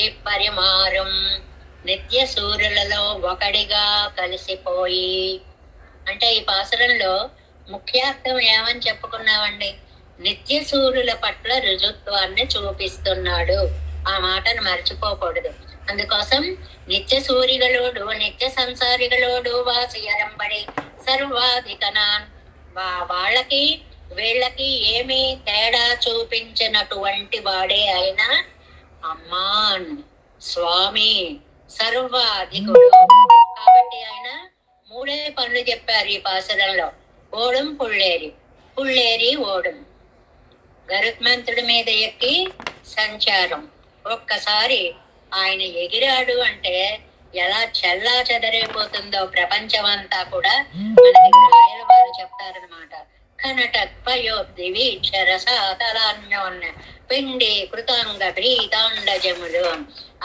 Speaker 1: ఈ పరిమారం. నిత్య సూర్యులలో ఒకడిగా కలిసిపోయి. అంటే ఈ పాసురంలో ముఖ్యార్థం ఏమని చెప్పుకున్నామండి? నిత్య సూర్యుల పట్ల రుజుత్వాన్ని చూపిస్తున్నాడు. ఆ మాటను మర్చిపోకూడదు. అందుకోసం నిత్య సూర్యుగలోడు నిత్య సంసారిగలోడు వాసియరంబడి సర్వాధికనాన్. వాళ్ళకి వీళ్ళకి ఏమీ తేడా చూపించినటువంటి వాడే అయినా అమ్మాన్ స్వామి సర్వాధికుడు. కాబట్టి ఆయన మూడే పనులు చెప్పారు ఈ పాసురంలో. ఓడం పుళ్ళేరి, పుళ్ళేరి ఓడం. గరుత్మంతుడి మీద ఎక్కి సంచారం. ఒక్కసారి ఆయన ఎగిరాడు అంటే ఎలా చెల్లా చెదరైపోతుందో ప్రపంచం అంతా కూడా మనకి రాయల వారు చెప్తారనమాట. కనటత్పయోబ్దివి చరసాతలాన్యోన్న పిండి కృతాంగ ప్రీతాండజములు.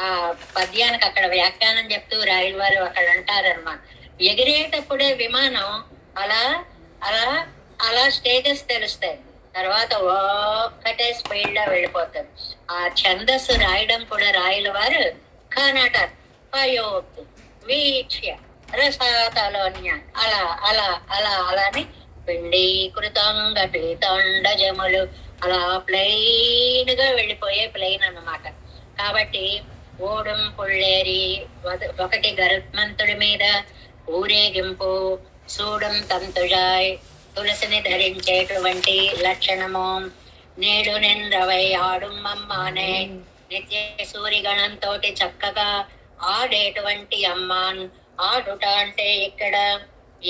Speaker 1: ఆ పద్యానికి అక్కడ వ్యాఖ్యానం చెప్తూ రాయల వారు అక్కడ అంటారనమాట. ఎగిరేటప్పుడే విమానం అలా అలా అలా స్టేజెస్ తెలుస్తాయి, తర్వాత ఒక్కటే స్పీడ్ లో వెళ్ళిపోతుంది. ఆ ఛందస్సు రాయడం కూడా రాయల వారు కనట పయోక్తి వీక్ష్య రసాతలోన్య అలా అలా అలా అలాని పిండీకృతంగా పీతాండజములు అలా ప్లెయిన్ గా వెళ్ళిపోయే ప్లెయిన్ అన్నమాట. కాబట్టి ఓడం పుళ్ళేరి ఒకటి గరుత్మంతుడి మీద ఊరేగింపు, సూడం తంతుజాయ్ తులసిని ధరించేటువంటి లక్షణము. నేడు నింద్రవై ఆడుమ్మమ్మానే నిత్య సూర్యగణంతో చక్కగా ఆడేటువంటి అమ్మాన్. ఆడుట అంటే ఇక్కడ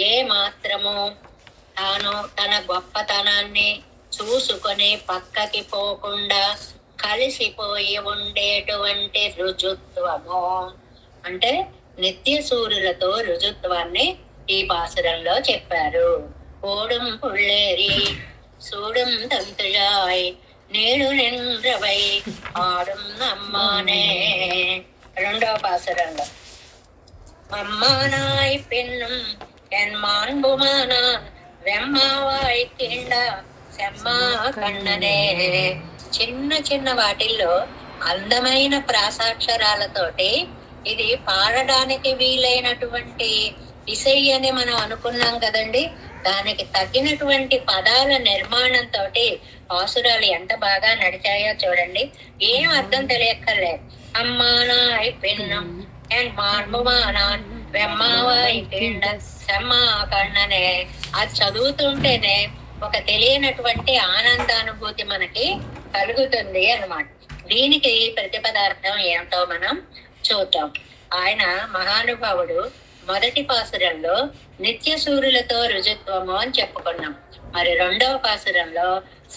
Speaker 1: ఏ మాత్రము తాను తన గొప్పతనాన్ని చూసుకొని పక్కకి పోకుండా కలిసిపోయి ఉండేటువంటి రుజుత్వము. అంటే నిత్య సూర్యులతో రుజుత్వాన్ని ఈ పాసురంలో చెప్పారు. ఓడం పుళ్ళేరి సూడం తంతుజాయ్ నేడు నింద్రవై ఆడుం అమ్మానే. రెండవ పాసురంలో అమ్మానాయ్ పిన్నుం ఎన్మాన్బుమానాన్ వెమ్మావాయ్ కిండ సెమ్మా కన్ననే. చిన్న చిన్న వాటిల్లో అందమైన ప్రాసాక్షరాలతోటి ఇది పాడడానికి వీలైనటువంటి ఇసై అని మనం అనుకున్నాం కదండి. దానికి తగ్గినటువంటి పదాల నిర్మాణంతో పాసురాలు ఎంత బాగా నడిచాయో చూడండి. ఏం అర్థం తెలియక్కర్లేదు. అమ్మానాయ్ పిన్నం అండ్ మార్ముమానాన్ వెమ్మావాయ్ కిండ సెమ్మా కన్ననే. అది చదువుతుంటేనే ఒక తెలియనటువంటి ఆనందానుభూతి మనకి కలుగుతుంది అన్నమాట. దీనికి ప్రతిపదార్థం ఏమిటో మనం చూద్దాం. ఆయన మహానుభావుడు మొదటి పాసురంలో నిత్య సూర్యులతో రుజుత్వము అని చెప్పుకున్నాం. మరి రెండవ పాసురంలో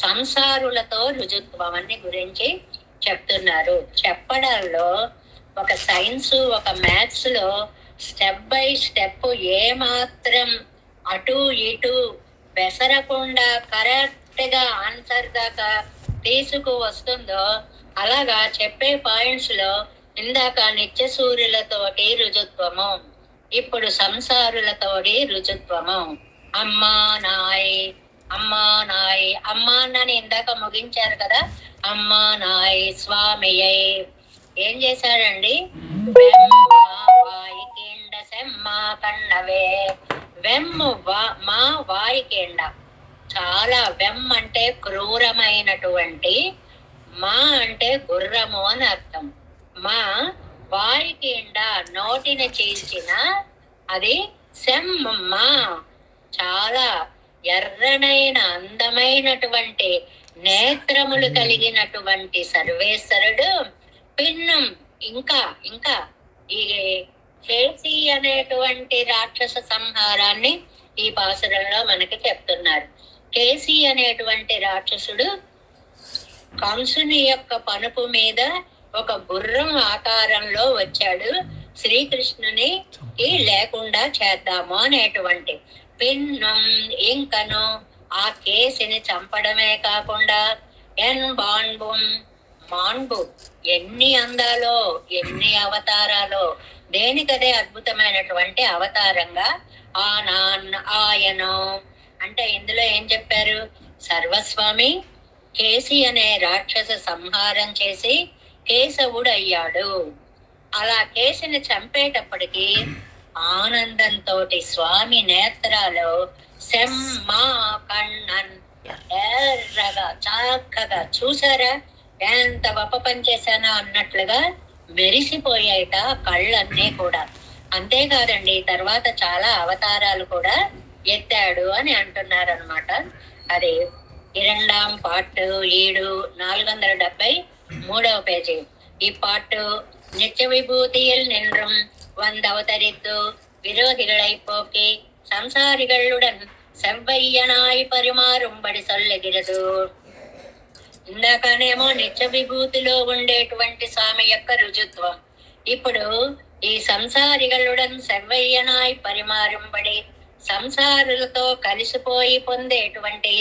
Speaker 1: సంసారులతో రుజుత్వం అని గురించి చెప్తున్నారు. చెప్పడంలో ఒక సైన్స్, ఒక మ్యాథ్స్ లో స్టెప్ బై స్టెప్ ఏ మాత్రం అటు ఇటు బెసరకుండా కరెక్ట్ గా ఆన్సర్ దాకా తీసుకు వస్తుందో అలాగా చెప్పే పాయింట్స్ లో ఇందాక నిత్య సూర్యులతోటి రుజుత్వము, ఇప్పుడు సంసారులతోటి రుజుత్వము. అమ్మా నాయ్ అమ్మా నాయ్, అమ్మా అని ఇందాక ముగించారు కదా. అమ్మా నాయ్ స్వామియై ఏం చేశారండి? కన్నవే వెమ్ము మా వాయికేండ. చాలా వెమ్ అంటే క్రూరమైనటువంటి, మా అంటే గుర్రము అని అర్థం. మా వాయికేండ నోటిని చీల్చిన, అది సెమ్మ చాలా ఎర్రనైన అందమైనటువంటి నేత్రములు కలిగినటువంటి సర్వేశ్వరుడు. పిన్నం ఇంకా ఇంకా ఈ కేసి అనేటువంటి రాక్షస సంహారాన్ని ఈ పాసురంలో మనకి చెప్తున్నారు. కేసి అనేటువంటి రాక్షసుడు కంసుని యొక్క పనుపు మీద ఒక గుర్రం ఆకారంలో వచ్చాడు. శ్రీకృష్ణుని లేకుండా చేద్దాము అనేటువంటి పిన్నం. ఇంకను ఆ కేసిని చంపడమే కాకుండా ఎన్ బాంబుం మాన్బు, ఎన్ని అందాలో ఎన్ని అవతారాలో, దేనికదే అద్భుతమైనటువంటి అవతారంగా ఆయన. అంటే ఇందులో ఏం చెప్పారు? సర్వస్వామి కేసి అనే రాక్షస సంహారం చేసి కేశవుడు అయ్యాడు. అలా కేసిని చంపేటప్పటికి ఆనందంతో స్వామి నేత్రాలు సెమ్మా కണ്ണన్ ఎర్రగా చక్కగా, చూసారా ఎంత గొప్ప పని చేశానో అన్నట్లుగా మెరిసిపోయాయిట కళ్ళన్నీ కూడా. అంతేకాదండి, తర్వాత చాలా అవతారాలు కూడా ఎత్తాడు అని అంటున్నారు అనమాట. అది 2వ పార్ట్ 7 473వ పేజీ. ఈ పార్ట్ நித்திய விபூதியில் நின்றும் வந்தவதரித்து விரோதிகளை போக்கி సంసారిகளுடன் செவ்வையனாய் పరిమారుంబడి சொல்லுகிறது. ఇందాకనేమో నిత్య విభూతిలో ఉండేటువంటి స్వామి యొక్క రుజుత్వం. ఇప్పుడు ఈ సంసారిகளுடன் సెవ్వయ్యనాయ్ పరిమారుంబడి సంసారులతో కలిసిపోయి పొందేటువంటి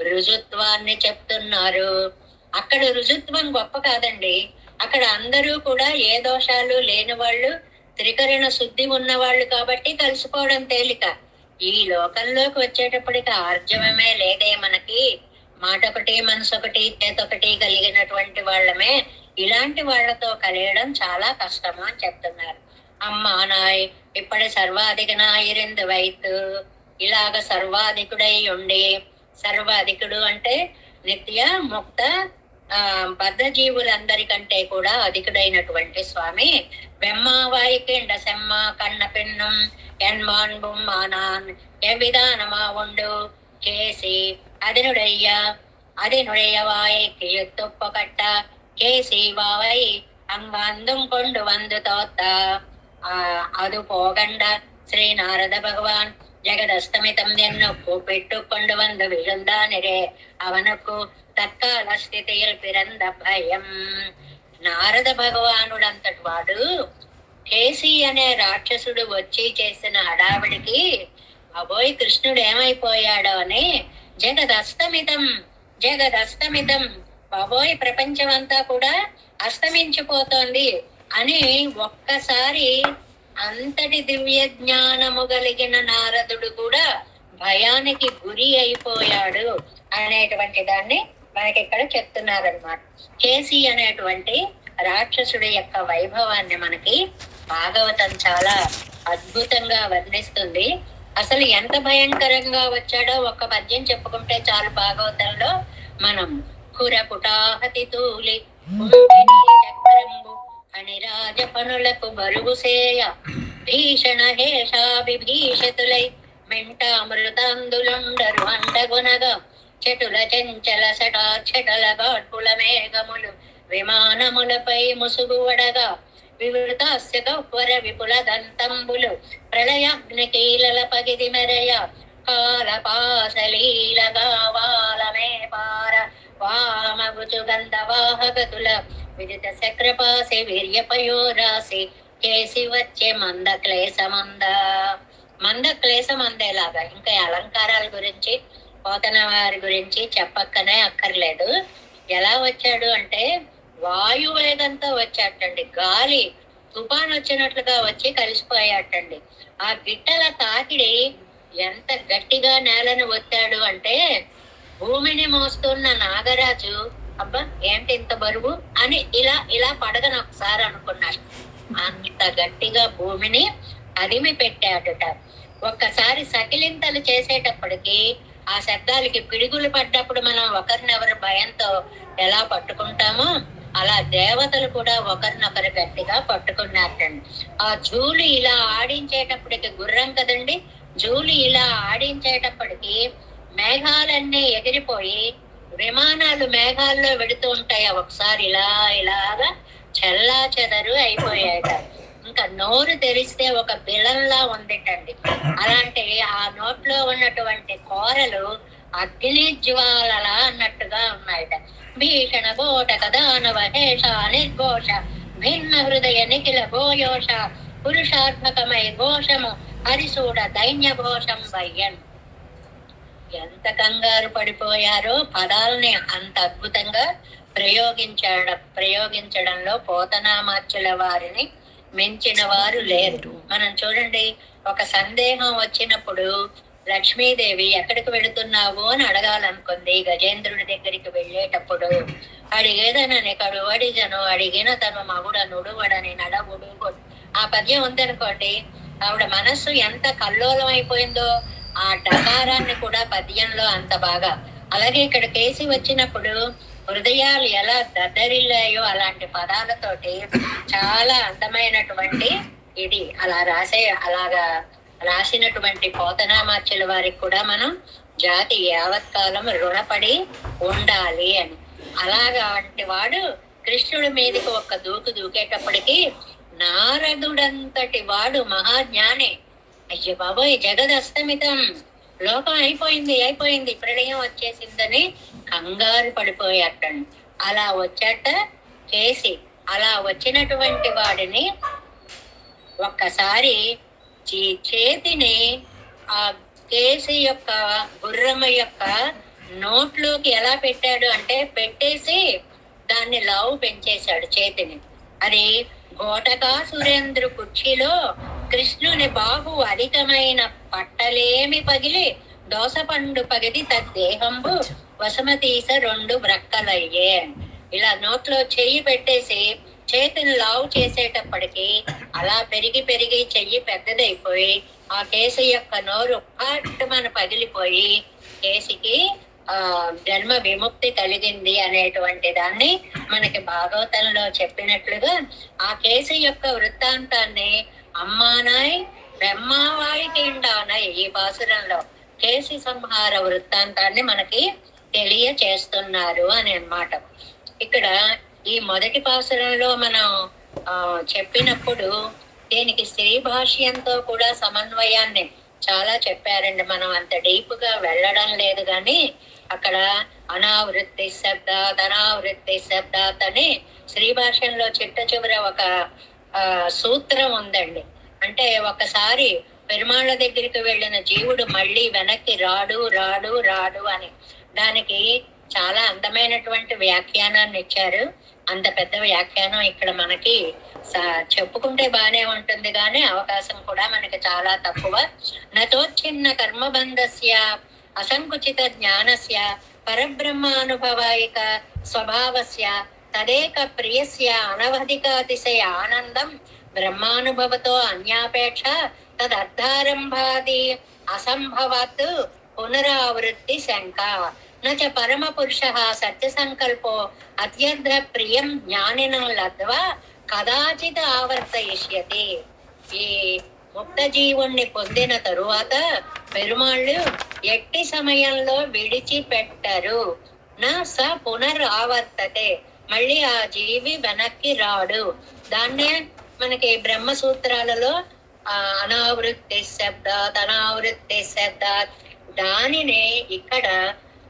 Speaker 1: రుజుత్వాన్ని చెప్తున్నారు. అక్కడ రుజుత్వం గొప్ప కాదండి. అక్కడ అందరూ కూడా ఏ దోషాలు లేని వాళ్ళు, త్రికరణ శుద్ధి ఉన్నవాళ్ళు కాబట్టి కలిసిపోవడం తేలిక. ఈ లోకంలోకి వచ్చేటప్పటికి ఆర్జవమే లేదే మనకి. మాట ఒకటి మనసు ఒకటి చేతొకటి కలిగినటువంటి వాళ్ళమే ఇలాంటి వాళ్లతో కలియడం చాలా కష్టము అని చెప్తున్నారు. అమ్మా నాయ్ ఇప్పటి సర్వాధికనాయిరిందు వైతు, ఇలాగ సర్వాధికుడై ఉండి, సర్వాధికుడు అంటే నిత్య ముక్త బద్ధ జీవులందరికంటే కూడా అధికుడైనటువంటి స్వామి. వెమ్మావాయికిండ సెమ్మ కన్న పెన్నుం ఎన్మాన్బుం మానాన్ ఎవిధానమా ఉండు కేసి അതിനുടയ്യ വായയ്ക്ക് എത്തുപ്പകട്ട കേസി വാവൈ അങ്ങാന്തും കൊണ്ടുവന്നു തോത്ത. അത് പോകണ്ട ശ്രീനാരദ ഭഗവാൻ జగదస్తమితం ఎన్నొక్కు పెట్టుకొండు వంద విழுந்தாనిరే అవనకు తత్కాల స్థితిயில் పిరంద భయం. నారద భగవానుడంతటి వాడు కేసి అనే రాక్షసుడు వచ్చి చేసిన హడావిడికి అబోయ్ కృష్ణుడు ఏమైపోయాడో అని జగదస్తమితం జగదస్తమితం, బాబోయ్ ప్రపంచం అంతా కూడా అస్తమించిపోతోంది అని ఒక్కసారి అంతటి దివ్య జ్ఞానము కలిగిన నారదుడు కూడా భయానికి గురి అయిపోయాడు అనేటువంటి దాన్ని మనకి ఇక్కడ చెప్తున్నారనమాట. కేసి అనేటువంటి రాక్షసుడి యొక్క వైభవాన్ని మనకి భాగవతం చాలా అద్భుతంగా వర్ణిస్తుంది. అసలు ఎంత భయంకరంగా వచ్చాడో ఒక్క పద్యం చెప్పుకుంటే చాలు భాగవతంలో మనం. కురపుటాహతి తూలి చక్రంబు అనిరాజ పనులకు బరుగు సేయ భీషణ హేషా విభీషతులై మెంట అమృతాందులుండరు అండగొనగా చెటుల చెంచల చెటల గాడ్పుల మేఘములు విమానములపై ముసుగువడగా వివృతాస్య గహ్వర విపుల దంతంబులు ప్రళయాగ్నికీలల పగిది మెరయ కాలపాసలీలగా వాలమే పార వామగుచు గంధవాహగతుల విదిత చక్రపాసి వీర్యపయోరాసి కేసి వచ్చే మంద క్లేశమందేలాగా. ఇంకా అలంకారాల గురించి పోతన వారి గురించి చెప్పక్కనే అక్కర్లేదు. ఎలా వచ్చాడు అంటే వాయువేగంతో వచ్చాటండి. గాలి తుఫాన్ వచ్చినట్లుగా వచ్చి కలిసిపోయాటండి. ఆ గిట్టల తాకిడి ఎంత గట్టిగా నేలను ఒత్తాడు అంటే భూమిని మోస్తున్న నాగరాజు అబ్బా ఏంటి ఇంత బరువు అని ఇలా పడగను ఒకసారి అనుకున్నాడు. అంత గట్టిగా భూమిని అదిమి పెట్టాడుట. ఒక్కసారి సకిలింతలు చేసేటప్పటికి ఆ శబ్దాలకి పిడుగులు పడ్డప్పుడు మనం ఒకరినెవరు భయంతో ఎలా పట్టుకుంటామో అలా దేవతలు కూడా ఒకరినొకరు గట్టిగా పట్టుకున్నారండి. ఆ జూలి ఇలా ఆడించేటప్పటికి గుర్రం కదండి, జూలి ఇలా ఆడించేటప్పటికి మేఘాలన్నీ ఎగిరిపోయి విమానాలు మేఘాల్లో వెడుతూ ఉంటాయి. ఒకసారి ఇలాగా చెల్లా చెదరు అయిపోయాట. ఇంకా నోరు తెరిస్తే ఒక బిలంలా ఉందిటండి. అలాంటి ఆ నోట్లో ఉన్నటువంటి కోరలు అగ్ని జ్వాలలా అన్నట్టుగా ఉన్నాయట. భీషణ ఘోటక దానవ హేష నిర్ఘోష భిన్న హృదయ నిఖిల భోయోష పురుషాత్మకమై ఘోషము హరిసూడ దైన్య ఘోషం వయ్యన్. ఎంత కంగారు పడిపోయారో, పదాలని అంత అద్భుతంగా ప్రయోగించడంలో పోతనామాచ్యుల వారిని మించిన వారు లేరు. మనం చూడండి, ఒక సందేహం వచ్చినప్పుడు లక్ష్మీదేవి ఎక్కడికి వెళుతున్నావు అని అడగాలనుకుంది. గజేంద్రుడి దగ్గరికి వెళ్ళేటప్పుడు అడిగేదనని కడు అడిగను అడిగిన తను మగుడ నుడువడని నడవుడు ఆ పద్యం ఉందనుకోండి, ఆవిడ మనస్సు ఎంత కల్లోలం అయిపోయిందో ఆ డకారాన్ని కూడా పద్యంలో అంత బాగా. అలాగే ఇక్కడ కేసి వచ్చినప్పుడు హృదయాలు ఎలా దద్దరిల్లాయో అలాంటి పదాలతోటి చాలా అందమైనటువంటి ఇది అలాగా రాసినటువంటి పోతనామాచ్యుల వారికి కూడా మనం జాతి యావత్కాలం రుణపడి ఉండాలి అని. అలాగా వంటి వాడు కృష్ణుడి మీదకి ఒక్క దూకేటప్పటికి నారదుడంతటి వాడు మహాజ్ఞాని అయ్యో బాబోయ్ జగదస్తమితం, లోకం అయిపోయింది ప్రళయం వచ్చేసిందని కంగారు పడిపోయాటండి. అలా వచ్చాట కేసి. అలా వచ్చినటువంటి వాడిని ఒక్కసారి చేతిని ఆ కేసి యొక్క గుర్రమ యొక్క నోట్లోకి ఎలా పెట్టాడు అంటే పెట్టేసి దాన్ని లావు పెంచేశాడు చేతిని. అది ఘోటకా సురేంద్రు కుర్చీలో కృష్ణుని బాహు అధికమైన పట్టలేమి పగిలి దోసపండు పగిది తద్దేహంబు వసమతీస 2 బ్రక్కలయ్యే. ఇలా నోట్లో చెయ్యి పెట్టేసి చేతిని లావు చేసేటప్పటికి అలా పెరిగి చెయ్యి పెద్దదైపోయి ఆ కేసి యొక్క నోరు పట్టుమని పగిలిపోయి కేసికి జన్మ విముక్తి కలిగింది అనేటువంటి దాన్ని మనకి భాగవతంలో చెప్పినట్లుగా ఆ కేసి యొక్క వృత్తాంతాన్ని అమ్మానాయ్ బ్రహ్మావాయికిండానాయ్ ఈ పాసురంలో కేసి సంహార వృత్తాంతాన్ని మనకి తెలియచేస్తున్నారు అని అన్నమాట. ఇక్కడ ఈ మొదటి పాసురంలో మనం చెప్పినప్పుడు దీనికి శ్రీ భాష్యంతో కూడా సమన్వయాన్ని చాలా చెప్పారండి. మనం అంత డీప్ గా వెళ్ళడం లేదు కానీ అక్కడ అనావృత్తి శబ్దాత్ అని శ్రీ భాష్యంలో చిట్ట చివర ఒక సూత్రం ఉందండి. అంటే ఒకసారి పెరుమాళ్ళ దగ్గరికి వెళ్ళిన జీవుడు మళ్ళీ వెనక్కి రాడు అని దానికి చాలా అందమైనటువంటి వ్యాఖ్యానాన్ని ఇచ్చారు. అంత పెద్ద వ్యాఖ్యానం ఇక్కడ మనకి చెప్పుకుంటే బానే ఉంటుంది కానీ అవకాశం కూడా మనకి చాలా తక్కువ. నతోచ్ఛిన్న కర్మబంధస్య అసంకుచిత జ్ఞానస్య పరబ్రహ్మానుభవాయిక స్వభావస్య తదేక ప్రియస్య అనవధికాతిశయ ఆనందం బ్రహ్మానుభవతో అన్యాపేక్ష తదర్థారంభాది అసంభవాత్ పునరావృత్తి శంక నచ పరమ పురుష సత్య సంకల్పో అత్యర్థ ప్రియం జ్ఞానినం లబ్ధ్వా కదాచిత్ ఆవర్తయిష్యతి. ఈ ముక్త జీవుణ్ణి పొందిన తరువాత పెరుమాళ్ళు ఎట్టి సమయంలో విడిచిపెట్టరు. నా స పునరావర్తతే, మళ్ళీ ఆ జీవి వెనక్కి రాడు. దాన్నే మనకి బ్రహ్మ సూత్రాలలో అనావృత్తి శబ్దాత్ అనావృత్తి శబ్దాత్, దానినే ఇక్కడ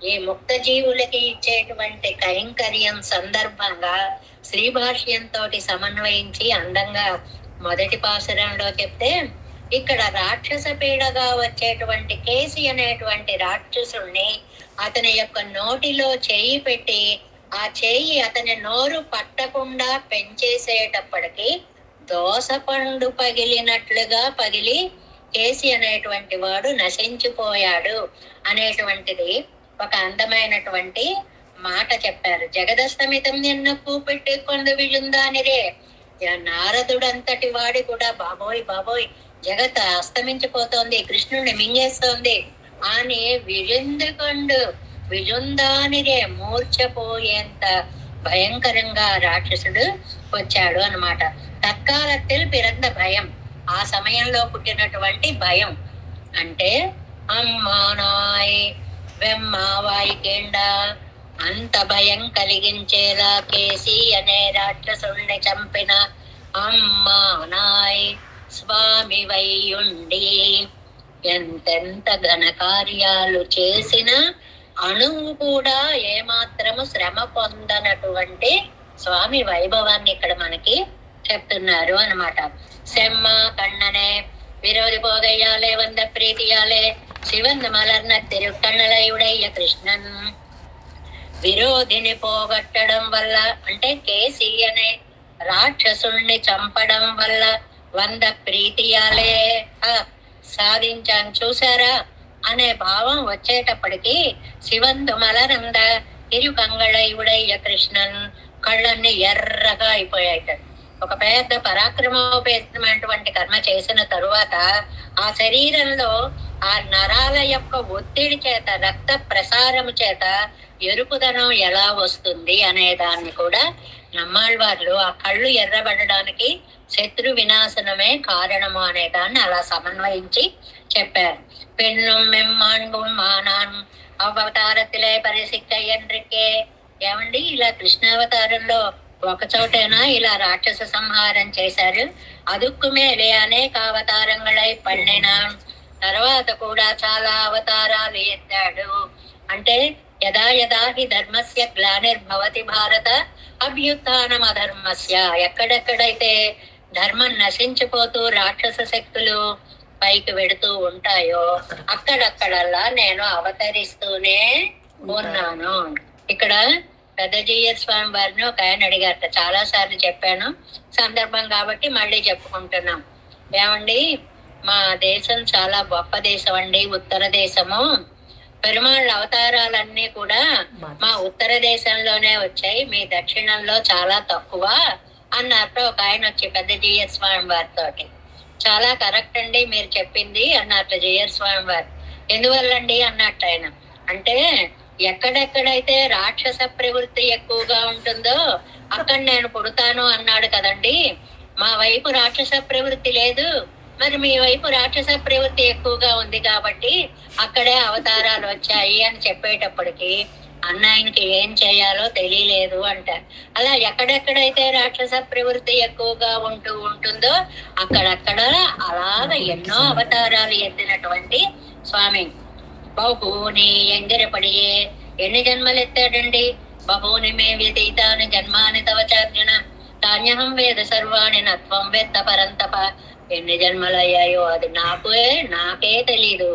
Speaker 1: ఈ ముక్త జీవులకి ఇచ్చేటువంటి కైంకర్యం సందర్భంగా శ్రీభాష్యంతో సమన్వయించి అందంగా మొదటి పాసురంలో చెప్తే, ఇక్కడ రాక్షస పీడగా వచ్చేటువంటి కేసి అనేటువంటి రాక్షసుణ్ణి అతని యొక్క నోటిలో చేయి పెట్టి ఆ చేయి అతని నోరు పట్టకుండా పెంచేసేటప్పటికి దోసపండు పగిలినట్లుగా పగిలి కేసి అనేటువంటి వాడు నశించిపోయాడు అనేటువంటిది ఒక అందమైనటువంటి మాట చెప్పారు. జగదస్తమితం నిన్న కూపెట్టి కొందు విజుందానిరే, నారదుడంతటి వాడి కూడా బాబోయ్ బాబోయ్ జగత్ అస్తమించిపోతోంది, కృష్ణుడిని మింగేస్తోంది అని విజుందానిరే మూర్ఛపోయేంత భయంకరంగా రాక్షసుడు వచ్చాడు అన్నమాట. తత్కాలத்தில் పిరంద భయం, ఆ సమయంలో పుట్టినటువంటి భయం అంటే అమ్మానాయ్ వెమ్మావాయికేండ, అంత భయం కలిగించేలా కేసి అనే రాక్షసుణ్ణి చంపిన అమ్మానాయ్ స్వామి వైయుండి, ఎంతెంత ఘనకార్యాలు చేసిన అణువు కూడా ఏమాత్రము శ్రమ పొందనటువంటి స్వామి వైభవాన్ని ఇక్కడ మనకి చెప్తున్నారు అన్నమాట. செம்ம கண்ணனே விரோதி போகையாலே வந்த பிரீத்தியாலே சிவந்த மலர்ன తిరుకన్నలయుడయ్య కృష్ణన్, విరోధిని పోగొట్టడం వల్ల అంటే కేసి అనే రాక్షసుణ్ణి చంపడం వల్ల వంద ప్రీతియాలే సాధించాను చూసారా అనే భావం వచ్చేటప్పటికి శివందు మలరంద తిరుకంగళయుడయ్య కృష్ణన్ కళ్ళన్ని ఎర్రగా అయిపోయాయి. ఒక పెద్ద పరాక్రమోపేతమైనటువంటి కర్మ చేసిన తరువాత ఆ శరీరంలో ఆ నరాల యొక్క ఒత్తిడి చేత రక్త ప్రసారము చేత ఎరుపుదనం ఎలా వస్తుంది అనే దాన్ని కూడా నమ్మాళ్వార్లు ఆ కళ్ళు ఎర్రబడడానికి శత్రు వినాశనమే కారణము అనే దాన్ని అలా సమన్వయించి చెప్పారు. పెన్నుం మెమ్మాన్బుం మానాన్ అవతారத்திலே పరిసిక్కయ్యండ్రికే, ఏమండి ఇలా కృష్ణావతారంలో ఒక చోటైనా ఇలా రాక్షస సంహారం చేశారు. అదుక్కు మేలే అనేక అవతారంగళై పడిన తర్వాత కూడా చాలా అవతారాలు ఎత్తాడు. అంటే యదా యదా హి ధర్మస్య గ్లానిర్భవతి భారత అభ్యుత్థానం అధర్మస్య, ఎక్కడెక్కడైతే ధర్మం నశించిపోతూ రాక్షస శక్తులు పైకి వెడుతూ ఉంటాయో అక్కడక్కడల్లా నేను అవతరిస్తూనే ఉన్నాను. ఇక్కడ పెద్ద జీయర్ స్వామి వారిని ఒక ఆయన అడిగారట, చాలా సార్లు చెప్పాను, సందర్భం కాబట్టి మళ్ళీ చెప్పుకుంటున్నాం. ఏమండి, మా దేశం చాలా గొప్ప దేశం అండి, ఉత్తర దేశము. పెరుమాళ్ళ అవతారాలన్నీ కూడా మా ఉత్తర దేశంలోనే వచ్చాయి, మీ దక్షిణంలో చాలా తక్కువ అన్నట్టు ఒక ఆయన వచ్చి పెద్ద జీయర్ స్వామి వారితో, చాలా కరెక్ట్ అండి మీరు చెప్పింది అన్నట్టు జీయర్ స్వామి వారు. ఎందువల్లండి అన్నట్టు ఆయన అంటే, ఎక్కడెక్కడైతే రాక్షస ప్రవృత్తి ఎక్కువగా ఉంటుందో అక్కడ నేను పుడతాను అన్నాడు కదండి. మా వైపు రాక్షస ప్రవృత్తి లేదు, మరి మీ వైపు రాక్షస ప్రవృత్తి ఎక్కువగా ఉంది కాబట్టి అక్కడే అవతారాలు వచ్చాయి అని చెప్పేటప్పటికి అన్నాయనకి ఏం చేయాలో తెలియలేదు అంట. అలా ఎక్కడెక్కడైతే రాక్షస ప్రవృత్తి ఎక్కువగా ఉంటుందో అక్కడక్కడ అలాగ ఎన్నో అవతారాలు ఎత్తినటువంటి స్వామి. బహూని ఎంగిరపడియే, ఎన్ని జన్మలు ఎత్తాడండి? బహూని మే వ్యతీతాని జన్మాని తవ చార్జున తాన్యహం వేద సర్వాణి నత్వం వేత్త పరంతప. ఎన్ని జన్మలయ్యాయో అది నాకే తెలీదు.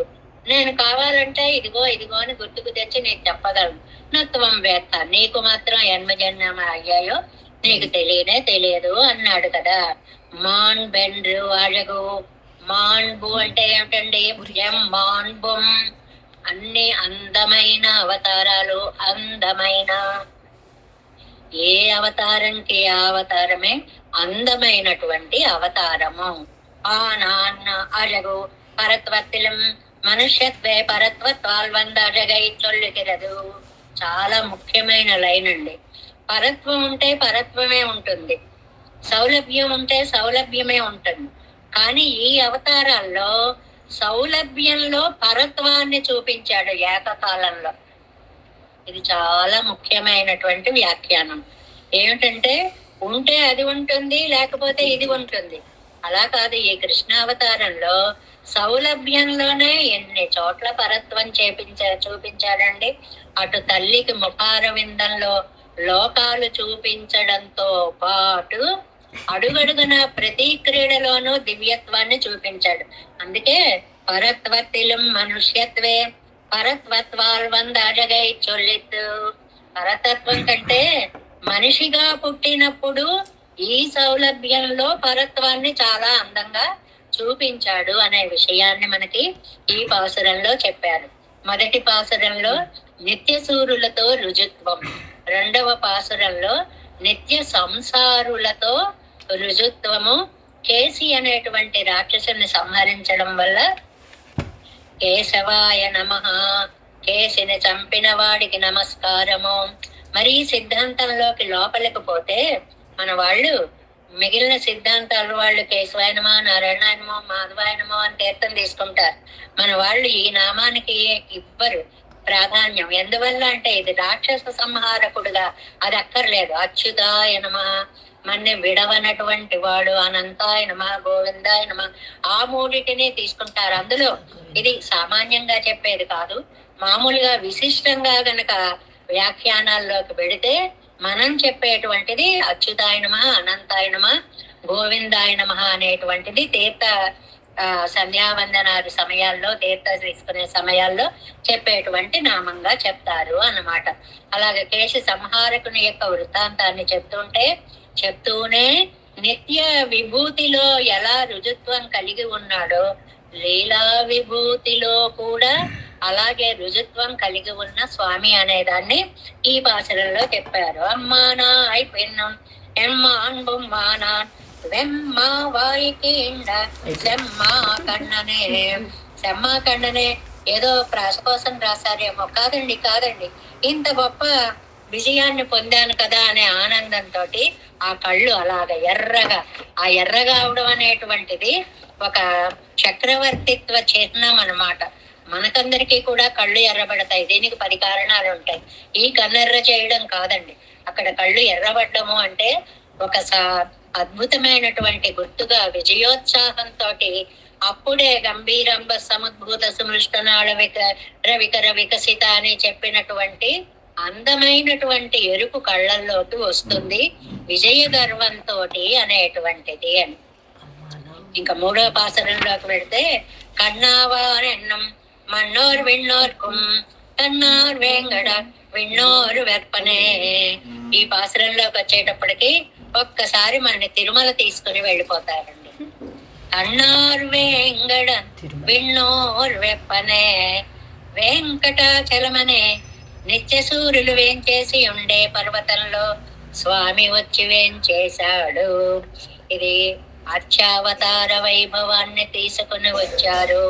Speaker 1: నేను కావాలంటే ఇదిగో ఇదిగో అని గుర్తుకు తెచ్చి నేను చెప్పగలను. నత్వం వేత్త, నీకు మాత్రం ఎన్మ జన్మ అయ్యాయో నీకు తెలియదు అన్నాడు కదా. మాన్ బెండ్రు అழகு, మాన్బు అంటే ఏమిటండి? మాన్బుం, అన్ని అందమైన అవతారాలు, అందమైన ఏ అవతారంకి ఆ అవతారమే అందమైనటువంటి అవతారము. ఆ నాన్న అழகு పరత్వత్తిలం మనుష్యత్వే పరత్వత్వాల్ వంద అழகை చొల్లుకిరదు. చాలా ముఖ్యమైన లైన్ అండి. పరత్వం ఉంటే పరత్వమే ఉంటుంది, సౌలభ్యం ఉంటే సౌలభ్యమే ఉంటుంది. కానీ ఈ అవతారాల్లో సౌలభ్యంలో పరత్వాన్ని చూపించాడు ఏకకాలంలో. ఇది చాలా ముఖ్యమైనటువంటి వ్యాఖ్యానం. ఏమిటంటే ఉంటే అది ఉంటుంది, లేకపోతే ఇది ఉంటుంది. అలా కాదు, ఈ కృష్ణావతారంలో సౌలభ్యంలోనే ఎన్ని చోట్ల పరత్వం చూపించాడండి. అటు తల్లికి ముఖారవిందంలో లోకాలు చూపించడంతో పాటు అడుగడుగున ప్రతి క్రీడలోనూ దివ్యత్వాన్ని చూపించాడు. అందుకే పరత్వత్తిలం మనుష్యత్వే పరత్వత్వాల్ వందగై చొల్లిత్తు. పరతత్వం కంటే మనిషిగా పుట్టినప్పుడు ఈ సౌలభ్యంలో పరత్వాన్ని చాలా అందంగా చూపించాడు అనే విషయాన్ని మనకి ఈ పాసురంలో చెప్పారు. మొదటి పాసురంలో నిత్య సూరులతో రుజుత్వం, రెండవ పాసురంలో నిత్య సంసారులతో రుజుత్వము. కేసి అనేటువంటి రాక్షసుని సంహరించడం వల్ల కేశవాయ నమః, కేసిని చంపిన వాడికి నమస్కారము. మరి సిద్ధాంతంలోకి లోపలికి పోతే మన వాళ్ళు మిగిలిన సిద్ధాంతాల వాళ్ళు కేశవాయనమో, నారాయణాయనమో, మాధవాయనమో అని తీర్థం తీసుకుంటారు. మన వాళ్ళు ఈ నామానికి ఇవ్వరు ప్రాధాన్యం. ఎందువల్ల అంటే ఇది రాక్షస సంహారకుడుగా, అది అక్కర్లేదు. అచ్యుతాయనమ, మన్ని విడవనటువంటి వాడు, అనంతాయనమ, గోవిందాయనమ, ఆ మూడిటిని తీసుకుంటారు. అందులో ఇది సామాన్యంగా చెప్పేది కాదు. మామూలుగా విశిష్టంగా గనక వ్యాఖ్యానాల్లోకి పెడితే మనం చెప్పేటువంటిది అచ్యుతాయనమ, అనంతాయనమ, గోవిందాయనమ అనేటువంటిది తీర్థ సంధ్యావందనాది సమయాల్లో, తీర్థ తీసుకునే సమయాల్లో చెప్పేటువంటి నామంగా చెప్తారు అన్నమాట. అలాగే కేశ సంహారకుని యొక్క వృత్తాంతాన్ని చెప్తూనే నిత్య విభూతిలో ఎలా రుజుత్వం కలిగి ఉన్నాడో లీలా విభూతిలో కూడా అలాగే రుజుత్వం కలిగి ఉన్న స్వామి అనేదాన్ని ఈ భాషలలో చెప్పారు. అమ్మానా అయిపోయినాం ఎమ్మాన్ బొమ్మానాన్ వెమ్మా వాయికిండ సెమ్మా కన్ననే. సెమ్మా కన్ననే ఏదో ప్రాస కోసం రాశారేమో, కాదండి. ఇంత గొప్ప విజయాన్ని పొందాను కదా అనే ఆనందంతో ఆ కళ్ళు అలాగ ఎర్రగా, ఆ ఎర్రగా అవడం అనేటువంటిది ఒక చక్రవర్తిత్వ చిహ్నం అన్నమాట. మనకందరికీ కూడా కళ్ళు ఎర్రబడతాయి. దీనికి 10 కారణాలు ఉంటాయి. ఈ కన్నెర్ర చేయడం కాదండి. అక్కడ కళ్ళు ఎర్రబడ్డము అంటే ఒక అద్భుతమైనటువంటి గుర్తుగా విజయోత్సాహంతో అప్పుడే గంభీరంబ సముద్భూత సుమృష్టనాళ వికర వికసిత అని చెప్పినటువంటి అందమైనటువంటి ఎరుపు కళ్ళల్లోకి వస్తుంది విజయ గర్వంతో అనేటువంటిది అని. ఇంకా 3వ పాసరంలోకి వెళితే కన్నావారెన్నం మన్నోర్ విన్నోర్కుం కన్నార్ వేంగడ విన్నోరు వెర్పనే. ఈ పాసరంలోకి వచ్చేటప్పటికి ఒక్కసారి మన తిరుమల తీసుకుని వెళ్ళిపోతారండి. కన్నార్ వేంగడ విన్నోర్ వెప్పనే. వెంకటాచలమనే నిత్య సూర్యులు వేంచేసి ఉండే పర్వతంలో స్వామి వచ్చి వేంచేశాడు. ఇది అర్చావతార వైభవాన్ని తీసుకుని వచ్చారు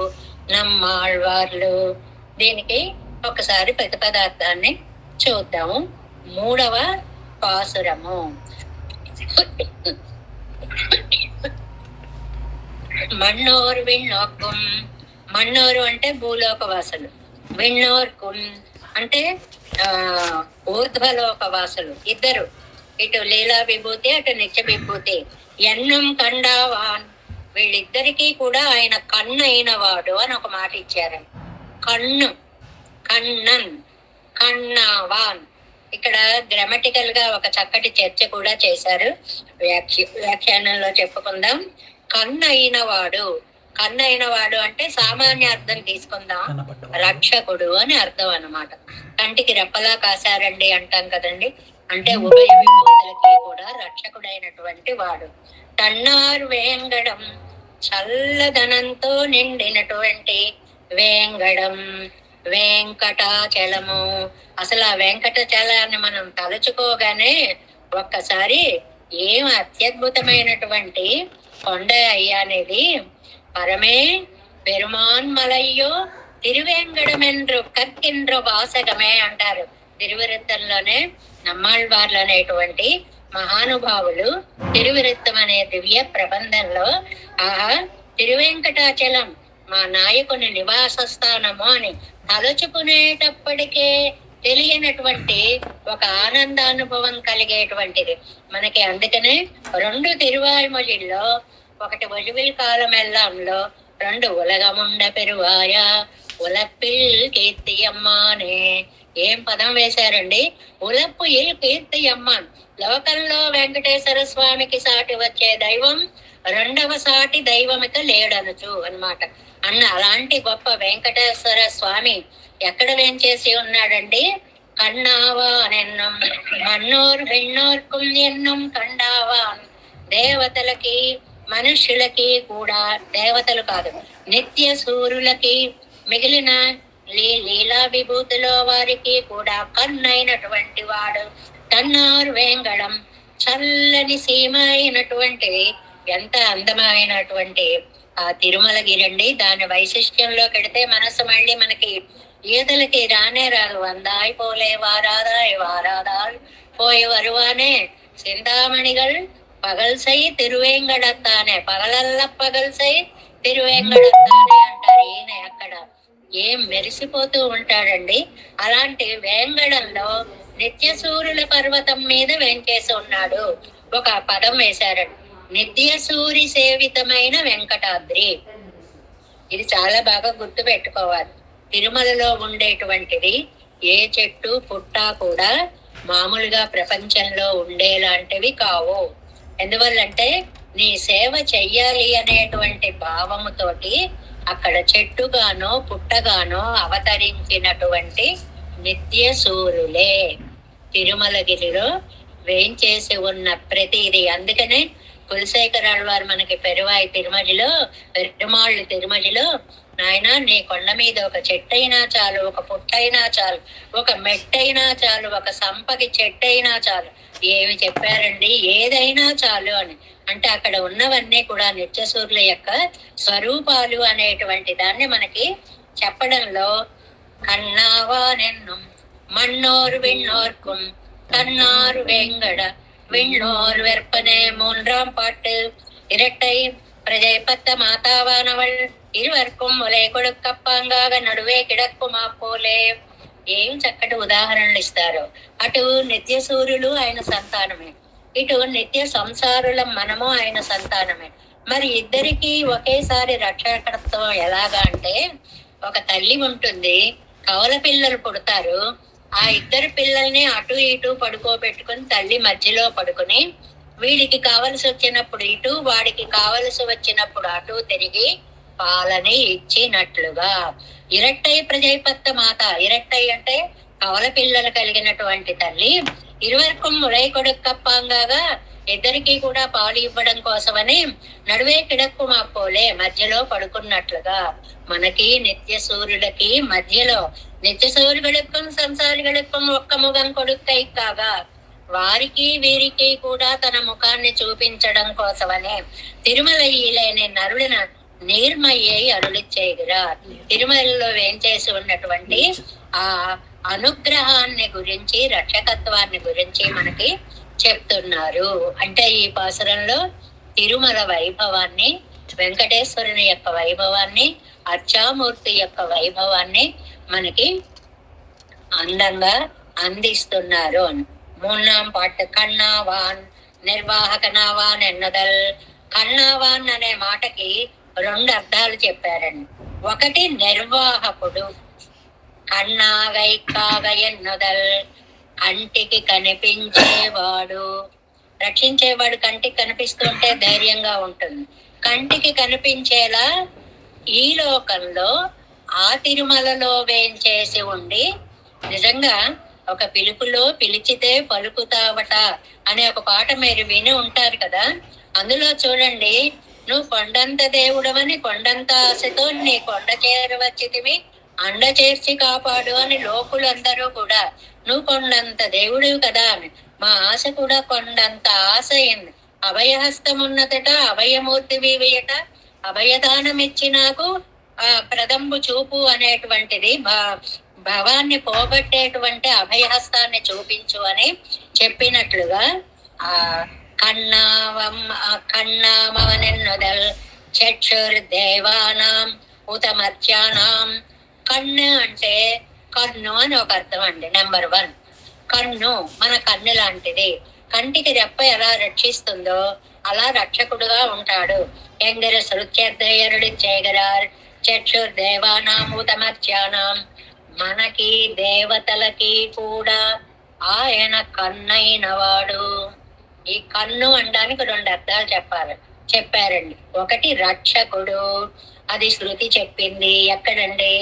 Speaker 1: నమ్మాళ్వార్లు. దీనికి ఒకసారి ప్రతిపదార్థాన్ని చూద్దాము. 3వ పాసురము. మన్నోరు విన్నోక్కుం. మన్నోరు అంటే భూలోకవాసులు, విన్నోర్కుం అంటే ఊర్ధ్వలోకవాసులు. ఇద్దరు, ఇటు లీలా విభూతి, అటు నిత్య విభూతి. ఎన్నం కండావాన్, వీళ్ళిద్దరికీ కూడా ఆయన కన్ను అయిన వాడు అని ఒక మాట ఇచ్చారు. కన్ను, కన్నన్, కన్నావాన్. ఇక్కడ గ్రామటికల్ గా ఒక చక్కటి చర్చ కూడా చేశారు. వ్యాఖ్యానంలో చెప్పుకుందాం. కన్ను అయిన వాడు అంటే సామాన్య అర్థం తీసుకుందాం, రక్షకుడు అని అర్థం అన్నమాట. కంటికి రెప్పలా కాశారండి అంటాం కదండి, అంటే ఉభయ విభూతులకి కూడా రక్షకుడైనటువంటి వాడు. తన్నార్ వేంగడం, చల్లదనంతో నిండినటువంటి వేంగడం, వెంకటాచలము. అసలు ఆ వెంకటాచలాన్ని మనం తలుచుకోగానే ఒక్కసారి ఏం అత్యద్భుతమైనటువంటి కొండ అయ్యా అనేది. పరమే పెరుమాన్ మలయ్యో తిరువేంగడమెండ్రు కక్కిండ్ర వాసగమే అంటారు. తిరువిరుత్తంలోనే నమ్మాళ్వార్లు అనేటువంటి మహానుభావులు తిరువిరుత్తం అనే దివ్య ప్రబంధంలో ఆ తిరువెంకటాచలం మా నాయకుని నివాస స్థానము అని తలుచుకునేటప్పటికే తెలియనటువంటి ఒక ఆనందానుభవం కలిగేటువంటిది మనకి. అందుకనే 2 తిరువాయ్మొழிల్లో, ఒకటి ఒలివిల్ కాలమెల్లాంలో, 2 ఉలగముండ పెరువాయ ఉలప్పిల్ కీర్తియమ్మానే. ఏం పదం వేశారండి! ఉలప్పు ఇల్ కీర్తియమ్మ. లోకంలో వెంకటేశ్వర స్వామికి సాటి వచ్చే దైవం రెండవ సాటి దైవమిక లేడనుచు అన్నమాట. అలాంటి గొప్ప వెంకటేశ్వర స్వామి ఎక్కడ వేంచేసి ఉన్నాడండి? కన్నావానెన్నం మన్నోర్ విన్నోర్కుం ఎన్నం కండావాన్. దేవతలకి మనుష్యులకి కూడా, దేవతలు కాదు నిత్య సూర్యులకి, మిగిలిన లీలా విభూతిలో వారికి కూడా కన్నైనటువంటి వాడు కన్నార్ వేంగడం. చల్లని సీమ అయినటువంటిది, ఎంత అందమైనటువంటి ఆ తిరుమలగిరండి. దాని వైశిష్ట్యంలో కెడితే మనసు మళ్ళీ మనకి ఈతలకి రానే రాదు. వందాయి పోలే వారాదాయ్ వారాదాల్ పోయి வருவானே சிந்தாமணிகள் பகல் செய் తిరువేంగడత్తానే. పగలల్ల పగల్ సెయ్ తిరువేంగడత్తానే అంటారు. ఈయన అక్కడ ఏం మెరిసిపోతూ ఉంటాడండి. అలాంటి వేంగడంలో నిత్య సూర్యుల పర్వతం మీద వెంకేసి ఉన్నాడు. ఒక పదం వేశారండి, నిత్య సూరి సేవితమైన వెంకటాద్రి. ఇది చాలా బాగా గుర్తు పెట్టుకోవాలి. తిరుమలలో ఉండేటువంటిది ఏ చెట్టు పుట్ట కూడా మామూలుగా ప్రపంచంలో ఉండేలాంటివి కావు. ఎందువల్లంటే నీ సేవ చెయ్యాలి అనేటువంటి భావముతోటి అక్కడ చెట్టుగానో పుట్టగానో అవతరించినటువంటి నిత్య సూర్యులే తిరుమలగిరిలో వేంచేసి ఉన్న ప్రతిది. అందుకనే కులశేఖరాల వారు మనకి పెరువాయి తిరుమలలో, పెరుమాళ్ళు తిరుమలలో, నాయన నీ కొండ మీద ఒక చెట్టైనా చాలు, ఒక పుట్టైనా చాలు, ఒక మెట్టైనా చాలు, ఒక సంపకి చెట్టైనా చాలు. ఏమి చెప్పారండి! ఏదైనా చాలు అని. అంటే అక్కడ ఉన్నవన్నీ కూడా నిత్యసూర్యుల యొక్క స్వరూపాలు అనేటువంటి దాన్ని మనకి చెప్పడంలో కన్నావానెన్నం மன்னோர் விண்ணோர்க்கும் கண்ணார் வேங்கட விண்ணோர் வெற்பனே. 3ஆம் பாட்டு. இரட்டை பிரஜைப்பத்த மாதாவானவள் இருவர்க்கும் ఒలే కొడుకప్పాంగాగ నడువే కిడక్కుమా పోలే. ఏం చక్కటి ఉదాహరణలు ఇస్తారు. అటు నిత్య సూర్యులు ఆయన సంతానమే, ఇటు నిత్య సంసారులం మనము ఆయన సంతానమే. మరి ఇద్దరికి ఒకేసారి రక్షకర్తవం ఎలాగా అంటే, ఒక తల్లి ఉంటుంది, కవల పిల్లలు పుడతారు. ఆ ఇద్దరు పిల్లల్ని అటు ఇటు పడుకోబెట్టుకుని తల్లి మధ్యలో పడుకుని, వీడికి కావలసి వచ్చినప్పుడు ఇటు, వాడికి కావలసి వచ్చినప్పుడు అటు తిరిగి పాలని ఇచ్చినట్లుగా. ఇరట్టై ప్రజైపత్త మాత. ఇరట్టై అంటే కవల పిల్లలు కలిగినటువంటి తల్లి. ఇరువరకు ములై కొడుకప్పాంగాగా ఇద్దరికి కూడా పాలు ఇవ్వడం కోసమని నడువే కిడక్కు మా పోలే మధ్యలో పడుకున్నట్లుగా. మనకి నిత్య సూర్యులకి మధ్యలో, నిత్య సూర్యుడుக்கும் సంసారిகளுக்கும் ఒక్క ముఖం కొడుకై కాగా వారికి వీరికి కూడా తన ముఖాన్ని చూపించడం కోసమనే తిరుమల ఈలేని నరుడిన నీర్మయ్యై అరుళిచ్చేగిరా. తిరుమలలో వేంచేసి ఉన్నటువంటి ఆ అనుగ్రహాన్ని గురించి, రక్షకత్వాన్ని గురించి మనకి చెప్తున్నారు. అంటే ఈ పాసురంలో తిరుమల వైభవాన్ని, వెంకటేశ్వరుని యొక్క వైభవాన్ని, అర్చామూర్తి యొక్క వైభవాన్ని మనకి అందంగా అందిస్తున్నారు. 3ஆம் பாட்டு. కన్నావాన్ నిర్వాహకనావాన్ ఎన్నదల్. కన్నావాన్ అనే మాటకి 2 అర్థాలు చెప్పారండి. ఒకటి నిర్వాహకుడు, కన్నాగైకాగ ఎన్నదల్, కంటికి కనిపించేవాడు. రక్షించేవాడు కంటికి కనిపిస్తుంటే ధైర్యంగా ఉంటుంది. కంటికి కనిపించేలా ఈ లోకంలో ఆ తిరుమలలో వేంచేసి ఉండి, నిజంగా ఒక పిలుపులో పిలిచితే పలుకుతావట అనే ఒక పాట మీరు విని ఉంటారు కదా. అందులో చూడండి, నువ్వు కొండంత దేవుడవని కొండంత ఆశతో నీ కొండ చేరవచ్చితివి, అండ చేర్చి కాపాడు అని లోకులందరూ కూడా, నువ్వు కొండంత దేవుడివి కదా అని. మా ఆశ కూడా కొండంత ఆశ అయింది. అభయహస్తమున్నదట, అభయమూర్తివియట, అభయదానమిచ్చి నాకు ఆ ప్రదంబు చూపు అనేటువంటిది, భవాన్ని పోగొట్టేటువంటి అభయహస్తాన్ని చూపించు అని చెప్పినట్లుగా ఆ కన్నామవనెన్నదల్ చక్షుర్ దేవానాం ఉతమర్త్యానాం. కన్ను అంటే కన్ను అని ఒక అర్థం అండి. నెంబర్ 1, కన్ను మన కన్ను లాంటిది. కంటికి రెప్ప ఎలా రక్షిస్తుందో అలా రక్షకుడుగా ఉంటాడు. ఎంగర శృత్యర్థయరుడి చేగరార్ చక్షుర్దేవానామూతమర్త్యానాం. మనకి దేవతలకి కూడా ఆయన కన్నైన వాడు. ఈ కన్ను అనడానికి 2 అర్థాలు చెప్పారండి. ఒకటి రక్షకుడు, అది శృతి చెప్పింది. ఎక్కడండి?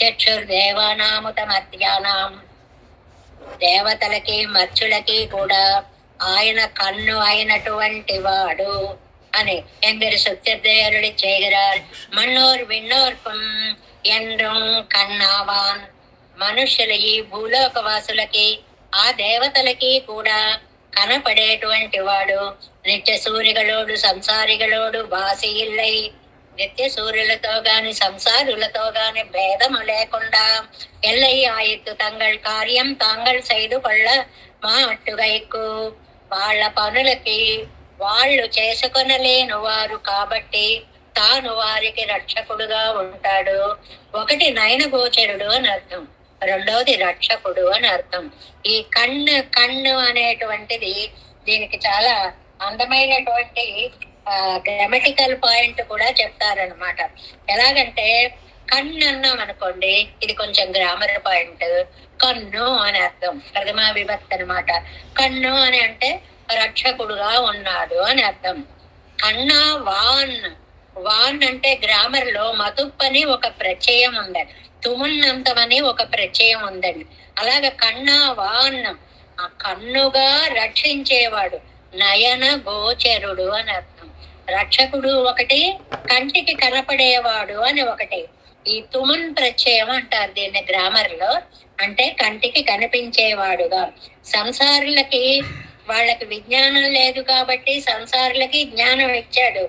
Speaker 1: చక్షుర్దేవానాముతమర్త్యానాం. దేవతలకి మర్చులకి కూడా ఆయన కన్ను అయినటువంటి వాడు అని. ఎందరు సుత్యర్దయరుడి చేగరార్ మన్నోర్ విన్నోర్పం ఎండ్రం కన్నావాన్. మనుషుల ఈ భూలోకవాసులకి ఆ దేవతలకి కూడా కనపడేటువంటి వాడు. నిత్య సూర్యుகளோடு సంసారిகளோடு వాసి ఇల్లై. నిత్య సూర్యులతో గాని సంసారులతో గాని భేదము లేకుండా ఎల్లై ఆయిత్తు తంగళ్ కార్యం తాంగళ్ సైదు కొళ్ళ మా అట్టుగైకు. వాళ్ళ పనులకి వాళ్ళు చేసుకొనలేని వారు కాబట్టి తాను వారికి రక్షకుడుగా ఉంటాడు. ఒకటి నయన గోచరుడు అని అర్థం, రెండవది రక్షకుడు అని అర్థం. ఈ కన్ను అనేటువంటిది దీనికి చాలా అందమైనటువంటి గ్రామటికల్ పాయింట్ కూడా చెప్తారనమాట. ఎలాగంటే కన్ను అన్నాం అనుకోండి, ఇది కొంచెం గ్రామర్ పాయింట్. కన్ను అని అర్థం ప్రథమా విభక్తి అనమాట. కన్ను అని అంటే రక్షకుడుగా ఉన్నాడు అని అర్థం. కన్నా వాన్. వాన్ అంటే గ్రామర్ లో మతుప్ అని ఒక ప్రత్యయం ఉందండి, తుమున్నంతం అని ఒక ప్రత్యయం ఉందండి. అలాగ కన్నా వాన్, ఆ కన్నుగా రక్షించేవాడు. నయన గోచరుడు అని అర్థం. రక్షకుడు ఒకటి, కంటికి కనపడేవాడు అని ఒకటి. ఈ తుమున్ ప్రత్యయం అంటారు దీన్ని గ్రామర్ లో. అంటే కంటికి కనిపించేవాడుగా. సంసారులకి వాళ్ళకి విజ్ఞానం లేదు కాబట్టి సంసారులకి జ్ఞానం ఇచ్చాడు.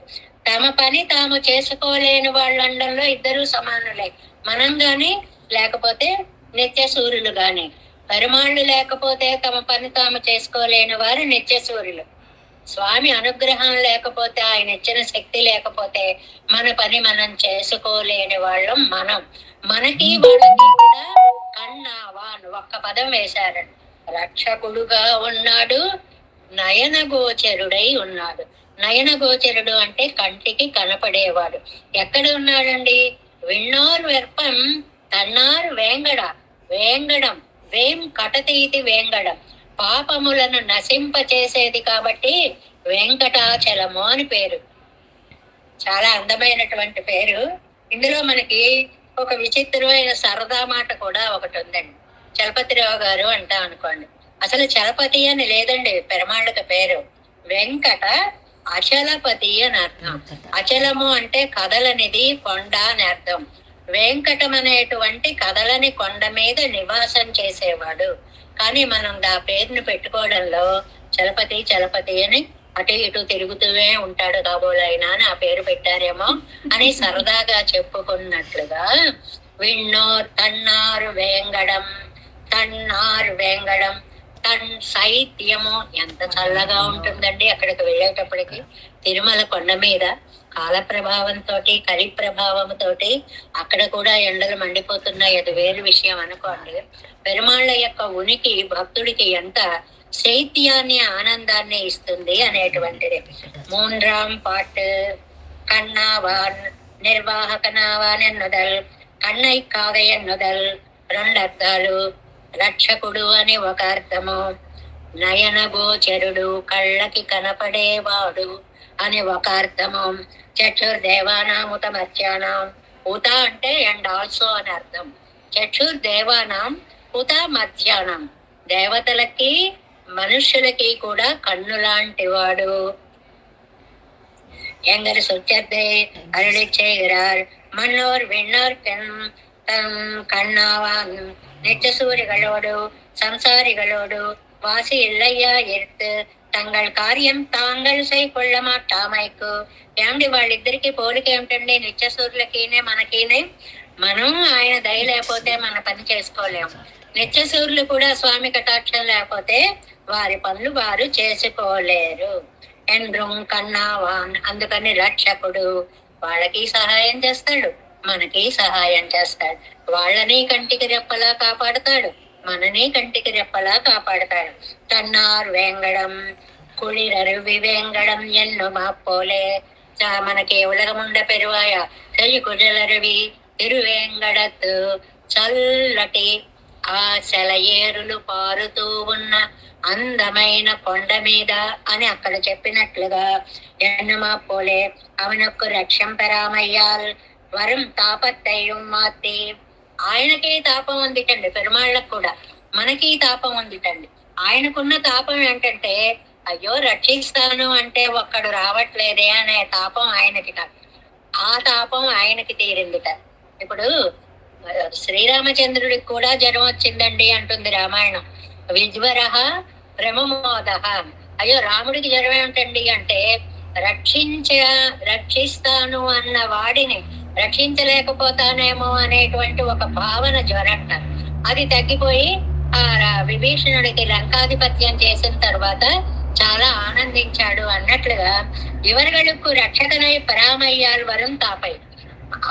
Speaker 1: తమ పని తాము చేసుకోలేని వాళ్ళందరిలో ఇద్దరు సమానులే. మనం గాని లేకపోతే నిత్య సూర్యులు గాని. పరిమాళ్ళు లేకపోతే తమ పని తాము చేసుకోలేని వారు నిత్య సూర్యులు. స్వామి అనుగ్రహం లేకపోతే, ఆయన ఇచ్చిన శక్తి లేకపోతే మన పని మనం చేసుకోలేని వాళ్ళం మనం. మనకి వాళ్ళకి కూడా కన్నావాన్ ఒక్క పదం వేశారండి. రక్షకుడుగా ఉన్నాడు, నయన గోచరుడై ఉన్నాడు. నయన గోచరుడు అంటే కంటికి కనపడేవాడు. ఎక్కడ ఉన్నాడండి? విన్నోర్ వెర్పం తన్నార్ వేంగడ. వేంగడం, వేం కటతీతి వేంగడం, పాపములను నశింప చేసేది కాబట్టి వెంకటాచలము అని పేరు. చాలా అందమైనటువంటి పేరు. ఇందులో మనకి ఒక విచిత్రమైన సరదా మాట కూడా ఒకటి ఉందండి. చలపతిరావు గారు అంటా అనుకోండి. అసలు చలపతి అని లేదండి పెరమాళ్ళకి పేరు. వెంకట అచలపతి అని అర్థం. అచలము అంటే కదలనిది, కొండ అని అర్థం. వెంకటం అనేటువంటి కదలని కొండ మీద నివాసం చేసేవాడు. కానీ మనం ఆ పేరుని పెట్టుకోవడంలో చలపతి చలపతి అని అటు ఇటు తిరుగుతూనే ఉంటాడు కాబోలైనా అని ఆ పేరు పెట్టారేమో అని సరదాగా చెప్పుకున్నట్లుగా విన్నో తన్నారు వేంగడం. తన్నారు వేంగడం, తన్ శైత్యము. ఎంత చల్లగా ఉంటుందండి అక్కడికి వెళ్ళేటప్పటికి. తిరుమల కొండ మీద కాల ప్రభావంతో, కలి ప్రభావంతో అక్కడ కూడా ఎండలు మండిపోతున్నాయి, అది వేరు విషయం అనుకోండి. పెరుమాళ్ళ యొక్క ఉనికి భక్తుడికి ఎంత శైత్యాన్ని, ఆనందాన్ని ఇస్తుంది అనేటువంటిది. 3ஆம் பாட்டு కన్నావాన్ నిర్వాహకనావాన్ ఎన్నుదల్, కన్నైకాగ ఎన్నుదల్. 2 అర్థాలు. రక్షకుడు అని ఒక అర్థము, నయన గోచరుడు కళ్ళకి కనపడేవాడు అని ఒక అర్థము. చక్షుర్దేవానాముతమర్త్యానాం. ఉత అంటే అండ్ ఆల్సో అని అర్థం. చక్షుర్దేవానాం ఉత మధ్యాహ్నం. దేవతలకి మనుష్యులకి కూడా కన్ను లాంటి వాడు. ఎంగరు సుత్యర్థే అరుళి చేகிறார் மன்னோர் விண்ணோர் கண்ணாவான். நித்திய சூரிகளோடு సంసారిகளோடு వాసి ఇల్లయ్యా ఎర్త్ తంగళ్ కార్యం తాంగళ్ సై కొళ్ళ మాటామైకు. ఏమండి వాళ్ళిద్దరికి పోలిక ఏమిటండి? నిత్య సూర్యులకినే మనకినే. మనం ఆయన దయ లేకపోతే మన పని చేసుకోలేము. నిత్య సూర్యులు కూడా స్వామి కటాక్షం లేకపోతే వారి పనులు వారు చేసుకోలేరు. ఎండ్రం కన్నావాన్. అందుకని రక్షకుడు వాళ్ళకి సహాయం చేస్తాడు, మనకి సహాయం చేస్తాడు. వాళ్ళని కంటికి రెప్పలా కాపాడుతాడు, మనని కంటికి రెప్పలా కాపాడుతాడు. తన్నార్ వేంగడం కుళిరరువి వేంగడం ఎన్నుమా పోలే మనకి ఉలగముండ పెరువాయ చెయ్యి కుజలరువి తిరువేంగడత్తు చల్లటి ఆ సెలయేరులు పారుతూ ఉన్న అందమైన కొండ మీద అని అక్కడ చెప్పినట్లుగా ఎన్నుమా పోలే అవనొక్కు రక్షం పెరామయ్యాల్ వరం తాపత్తయ్యం మాతి. ఆయనకి తాపం ఉందిటండి, పెరుమాళ్ళకు కూడా. మనకి తాపం ఉందిటండి. ఆయనకున్న తాపం ఏంటంటే అయ్యో రక్షిస్తాను అంటే ఒక్కడు రావట్లేదే అనే తాపం ఆయనకి కాదు, ఆ తాపం ఆయనకి తీరిందిట. ఇప్పుడు శ్రీరామచంద్రుడికి కూడా జ్వరం వచ్చిందండి అంటుంది రామాయణం. విజ్వర భ్రమమోద. అయ్యో రాముడికి జ్వరం ఏమిటండి అంటే రక్షిస్తాను అన్న వాడిని రక్షించలేకపోతానేమో అనేటువంటి ఒక భావన జ్వరంట. అది తగ్గిపోయి ఆ విభీషణుడికి లంకాధిపత్యం చేసిన తర్వాత చాలా ఆనందించాడు అన్నట్లుగా ఇవர்களுకు రక్షకనై పరామయ్యాల్ వరం తాపై.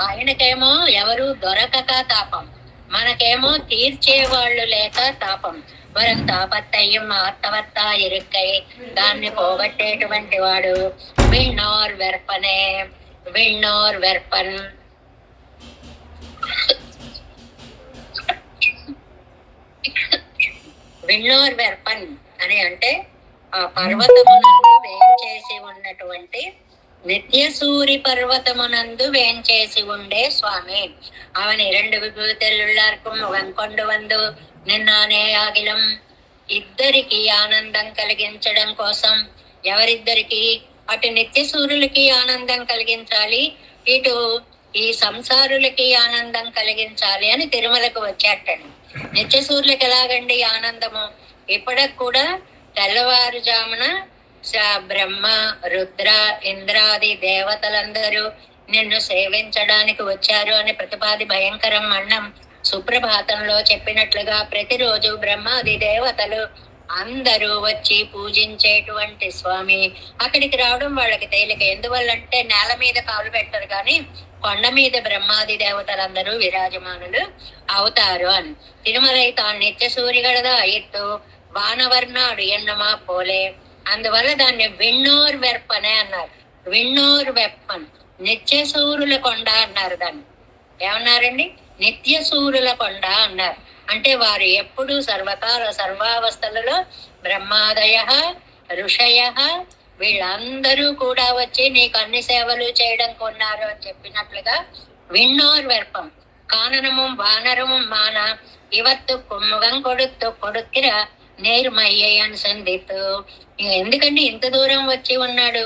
Speaker 1: ఆయనకేమో ఎవరు దొరకక తాపం, మనకేమో తీర్చేవాళ్ళు లేక తాపం. వరం తాపత్తయ్యం ఆత్తవత్తా ఇరుక్కై, దాన్ని పోగొట్టేటువంటి వాడు విన్నోర్ వెర్పనే. విన్నోర్ వెర్పన్ విన్నోర్ వెర్పన్ అని అంటే ఆ పర్వతమునందు వేంచేసి ఉన్నటువంటి నిత్యసూరి పర్వతమునందు వేంచేసి ఉండే స్వామి. అవని 2 విభూతులుళ్ళార్ക്കും వంకొండు వందు నిన్నానే ఆగిలం. ఇద్దరికి ఆనందం కలిగించడం కోసం, ఎవరిద్దరికి? అటు నిత్యసూరులకి ఆనందం కలిగించాలి, ఇటు ఈ సంసారులకి ఆనందం కలిగించాలి అని తిరుమలకు వచ్చేటండి. నిత్యసూరులకు ఎలాగండి ఆనందము? ఇప్పటికి కూడా తెల్లవారుజామున బ్రహ్మ రుద్ర ఇంద్రాది దేవతలందరూ నిన్ను సేవించడానికి వచ్చారు అని ప్రతిపాది భయంకరం అన్నం సుప్రభాతంలో చెప్పినట్లుగా ప్రతిరోజు బ్రహ్మాది దేవతలు అందరూ వచ్చి పూజించేటువంటి స్వామి అక్కడికి రావడం వాళ్ళకి తేలిక. ఎందువల్లంటే నేల మీద కాలు పెట్టరు కానీ కొండ మీద బ్రహ్మాది దేవతలందరూ విరాజమానులు అవుతారు అని. తిరుమలై తాను నిత్య సూర్యగడదా ఎత్తు వానవర్ణాడు ఎన్నమా పోలే. అందువల్ల దాన్ని విన్నోర్ వెర్పనే అన్నారు. విన్నోర్ వెప్పన్, నిత్య సూర్యుల కొండ అన్నారు. దాన్ని ఏమన్నారండి? నిత్య సూర్యుల కొండ అన్నారు. అంటే వారు ఎప్పుడు సర్వకాల సర్వావస్థలలో బ్రహ్మాదయ ఋషయ వీళ్ళందరూ కూడా వచ్చి నీకు అన్ని సేవలు చేయడం కొన్నారు అని చెప్పినట్లుగా విన్నోర్ వెర్పం కాననముం వానరముం మాన ఇవత్తు కుమ్ముగం కొడుక్కిర నేర్మయ్యని సందిత్తు. ఎందుకండి ఇంత దూరం వచ్చి ఉన్నాడు?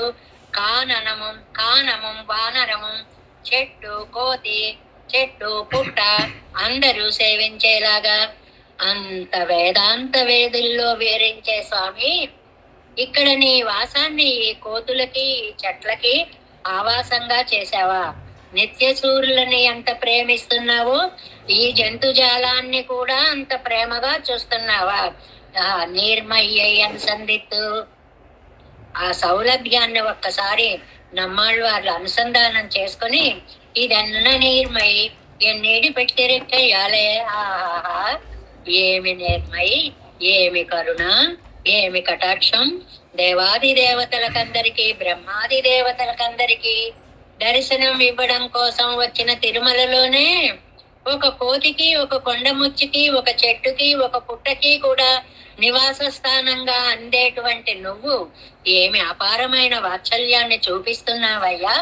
Speaker 1: కానముం వానరముం చెట్టు కోతి చెట్టు పుట్ట అందరూ సేవించేలాగా అంత వేదాంత వేదుల్లో వివరించే స్వామి ఇక్కడ నీ వాసాన్ని ఈ కోతులకి ఈ చెట్లకి ఆవాసంగా చేసావా? నిత్య సూర్యులని ఎంత ప్రేమిస్తున్నావో ఈ జంతుజాలాన్ని కూడా అంత ప్రేమగా చూస్తున్నావా? నీర్మయ్యన్ సందిత్తు. ఆ సౌలభ్యాన్ని ఒక్కసారి నమ్మాళ్ళు వాళ్ళు అనుసంధానం చేసుకుని ఇదన్న నీర్మై ఎన్నీడి పెట్టిరెక్కయ్యాలే. ఆహా ఏమి నిర్మై, ఏమి కరుణ, ఏమి కటాక్షం! దేవాది దేవతలకందరికీ బ్రహ్మాది దేవతలకందరికీ దర్శనం ఇవ్వడం కోసం వచ్చిన తిరుమలలోనే ఒక కోతికి ఒక కొండముచ్చికి ఒక చెట్టుకి ఒక పుట్టకి కూడా నివాస స్థానంగా అందేటువంటి నువ్వు ఏమి అపారమైన వాత్సల్యాన్ని చూపిస్తున్నావయ్యా!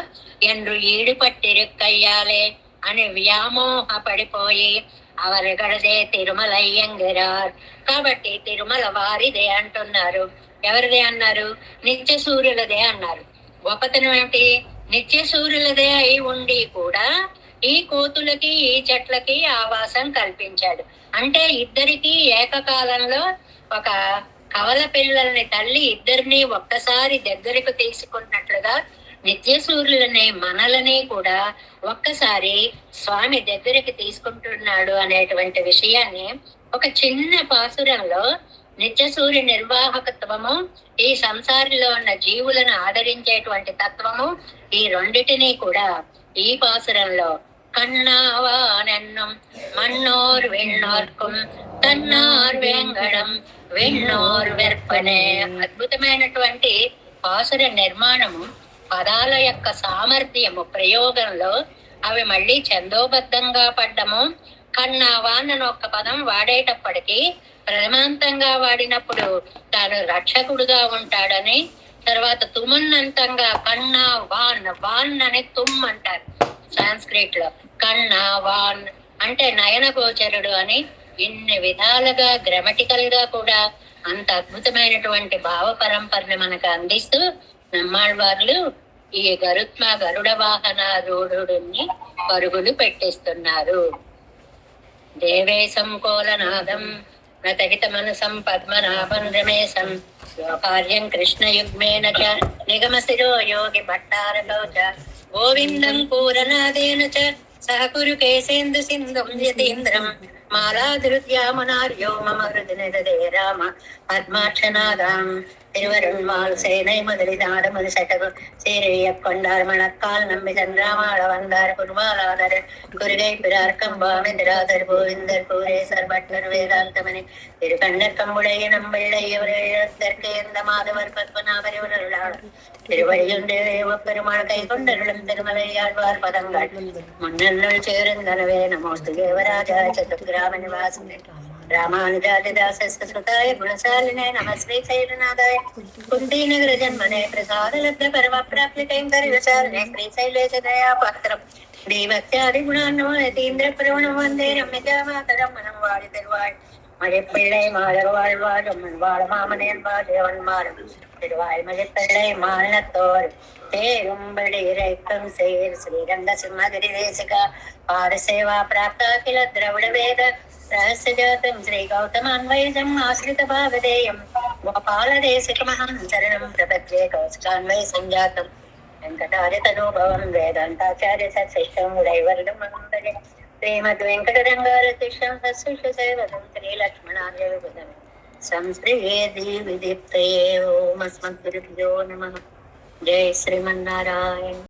Speaker 1: ఎండ్రు ఈడుపట్టిరుక్కయ్యాలే అని వ్యామోహ పడిపోయి అవరుగడదే తిరుమలయ్యంగిరార్. కాబట్టి తిరుమల వారిదే అంటున్నారు. ఎవరిదే అన్నారు? నిత్య సూర్యులదే అన్నారు. గొప్పతనం ఏమిటి? నిత్య సూర్యులదే అయి ఉండి కూడా ఈ కోతులకి ఈ చెట్లకి ఆవాసం కల్పించాడు. అంటే ఇద్దరికి ఏకకాలంలో ఒక కవల పిల్లల్ని తల్లి ఇద్దరిని ఒక్కసారి దగ్గరకు తీసుకున్నట్లుగా నిత్య సూర్యులని మనలని కూడా ఒక్కసారి స్వామి దగ్గరికి తీసుకుంటున్నాడు అనేటువంటి విషయాన్ని ఒక చిన్న పాసురంలో నిత్య సూర్య నిర్వాహకత్వము, ఈ సంసారిలో ఉన్న జీవులను ఆదరించేటువంటి తత్వము, ఈ రెండిటినీ కూడా ఈ పాసురంలో கண்ணாவானென்னும் மன்னோர் விண்ணோர்க்கும் తన్నార్ వెంగళం విన్నోర్ వెర్పనే. అద్భుతమైనటువంటి పాసుర నిర్మాణము, పదాల యొక్క సామర్థ్యము, ప్రయోగంలో అవి మళ్ళీ ఛందోబద్ధంగా పడ్డము. కన్నావాన్ అని ఒక్క పదం వాడేటప్పటికీ ప్రథమాంతంగా వాడినప్పుడు తాను రక్షకుడుగా ఉంటాడని, తర్వాత తుమన్నంతంగా కన్నా వాన్, వాన్ అని తుమ్ అంటారు సాంస్క్రిట్ లో. కన్నా వాన్ అంటే నయన గోచరుడు అని. ఇన్ని విధాలుగా గ్రామటికల్ గా కూడా అంత అద్భుతమైనటువంటి భావ పరంపరని మనకు అందిస్తూ నమ్మాళ్వార్లు ఈ గరుడ వాహన రూఢుడిని పరుగులు పెట్టిస్తున్నారు. దేవేశం కోలనాదం నతహిత మనసం పద్మనాభం రమేశం కార్యం కృష్ణయుగ్మేన చ నిగమశిరో యోగి భట్టారకౌ చ గోవిందం పూరనాదేన చ సహకురు కేశేందు సింధుం యతీంద్రం மாலாதிருத்யாமனார்யோ மம ஹிருதே ராம பத்மாட்சநாதாம் திருவருண்மால் சேனை முதலிதாடு மது சட்டகு சீரைய கொண்டார் மணக்கால் நம்பி சந்திராமாள வந்தார் குருமாலாதர் குருகை பிறார் கம்பாமிந்திராதர் கோவிந்தர் கூரேசர் பட்டர் வேதாந்தமணி திருக்கண்ணர் கம்புடைய நம்பிள்ளையவர்க்கு எந்த மாதவர் பத்மநாபரிவர்களால் திருவழியுண்டு பெருமாள் கை கொண்டருளும் திருமலையாழ்வார் பதங்கள் முன்னல் சேர்ந்தனவே. நமோஸ்து தேவராஜா சதுர்கிராம நிவாசினே ராமானுஜாதிதாசஸ்தாய குணசாலினே நம ஸ்ரீ சைலநாதாய குந்தீநகர ஜன்மனே பிரசாதலப்த பரம பிராப்தி கைங்கரி விசாரணே ஸ்ரீ சைலேஷதயா பாத்திரம் தீபக்தியாதி குணான்னோ யதீந்திர பிரவணம் வந்தே ரம்யஜா மாதரம் மனம் வாழி திருவாள் மழைப்பிள்ளை மாழர் வாழ்வாள் அம்மன் வாழ மாமனேன் தேவன் மாறும் திருவாய் மழைப்பிள்ளை மாநிலத்தோர் தேரும்படி இறைக்கம் சேர் ஸ்ரீரங்க சிம்மகிரி தேசிகா பாரசேவா பிராப்தா கில திரவிட வேத ரகசியஜாతం శ్రీ గౌతమాన్వయం ఆశ్రిత భాగధేయం గోపాలదేశికమహం చరణం ప్రపద్యే కౌశికాన్వయ సంజాతం వెంకటారితనోభవం వేదాంతాచార్య సశిష్టం ఉడైవర్గం మందరే శ్రీమద్ వెంకటరంగారతిష్టం సశిషసేవదం శ్రీలక్ష్మణార్యవిబుధం సంశ్రీయేది విదీప్తయే ఓం అస్మద్గురుభ్యో నమః. జై శ్రీమన్నారాయణ.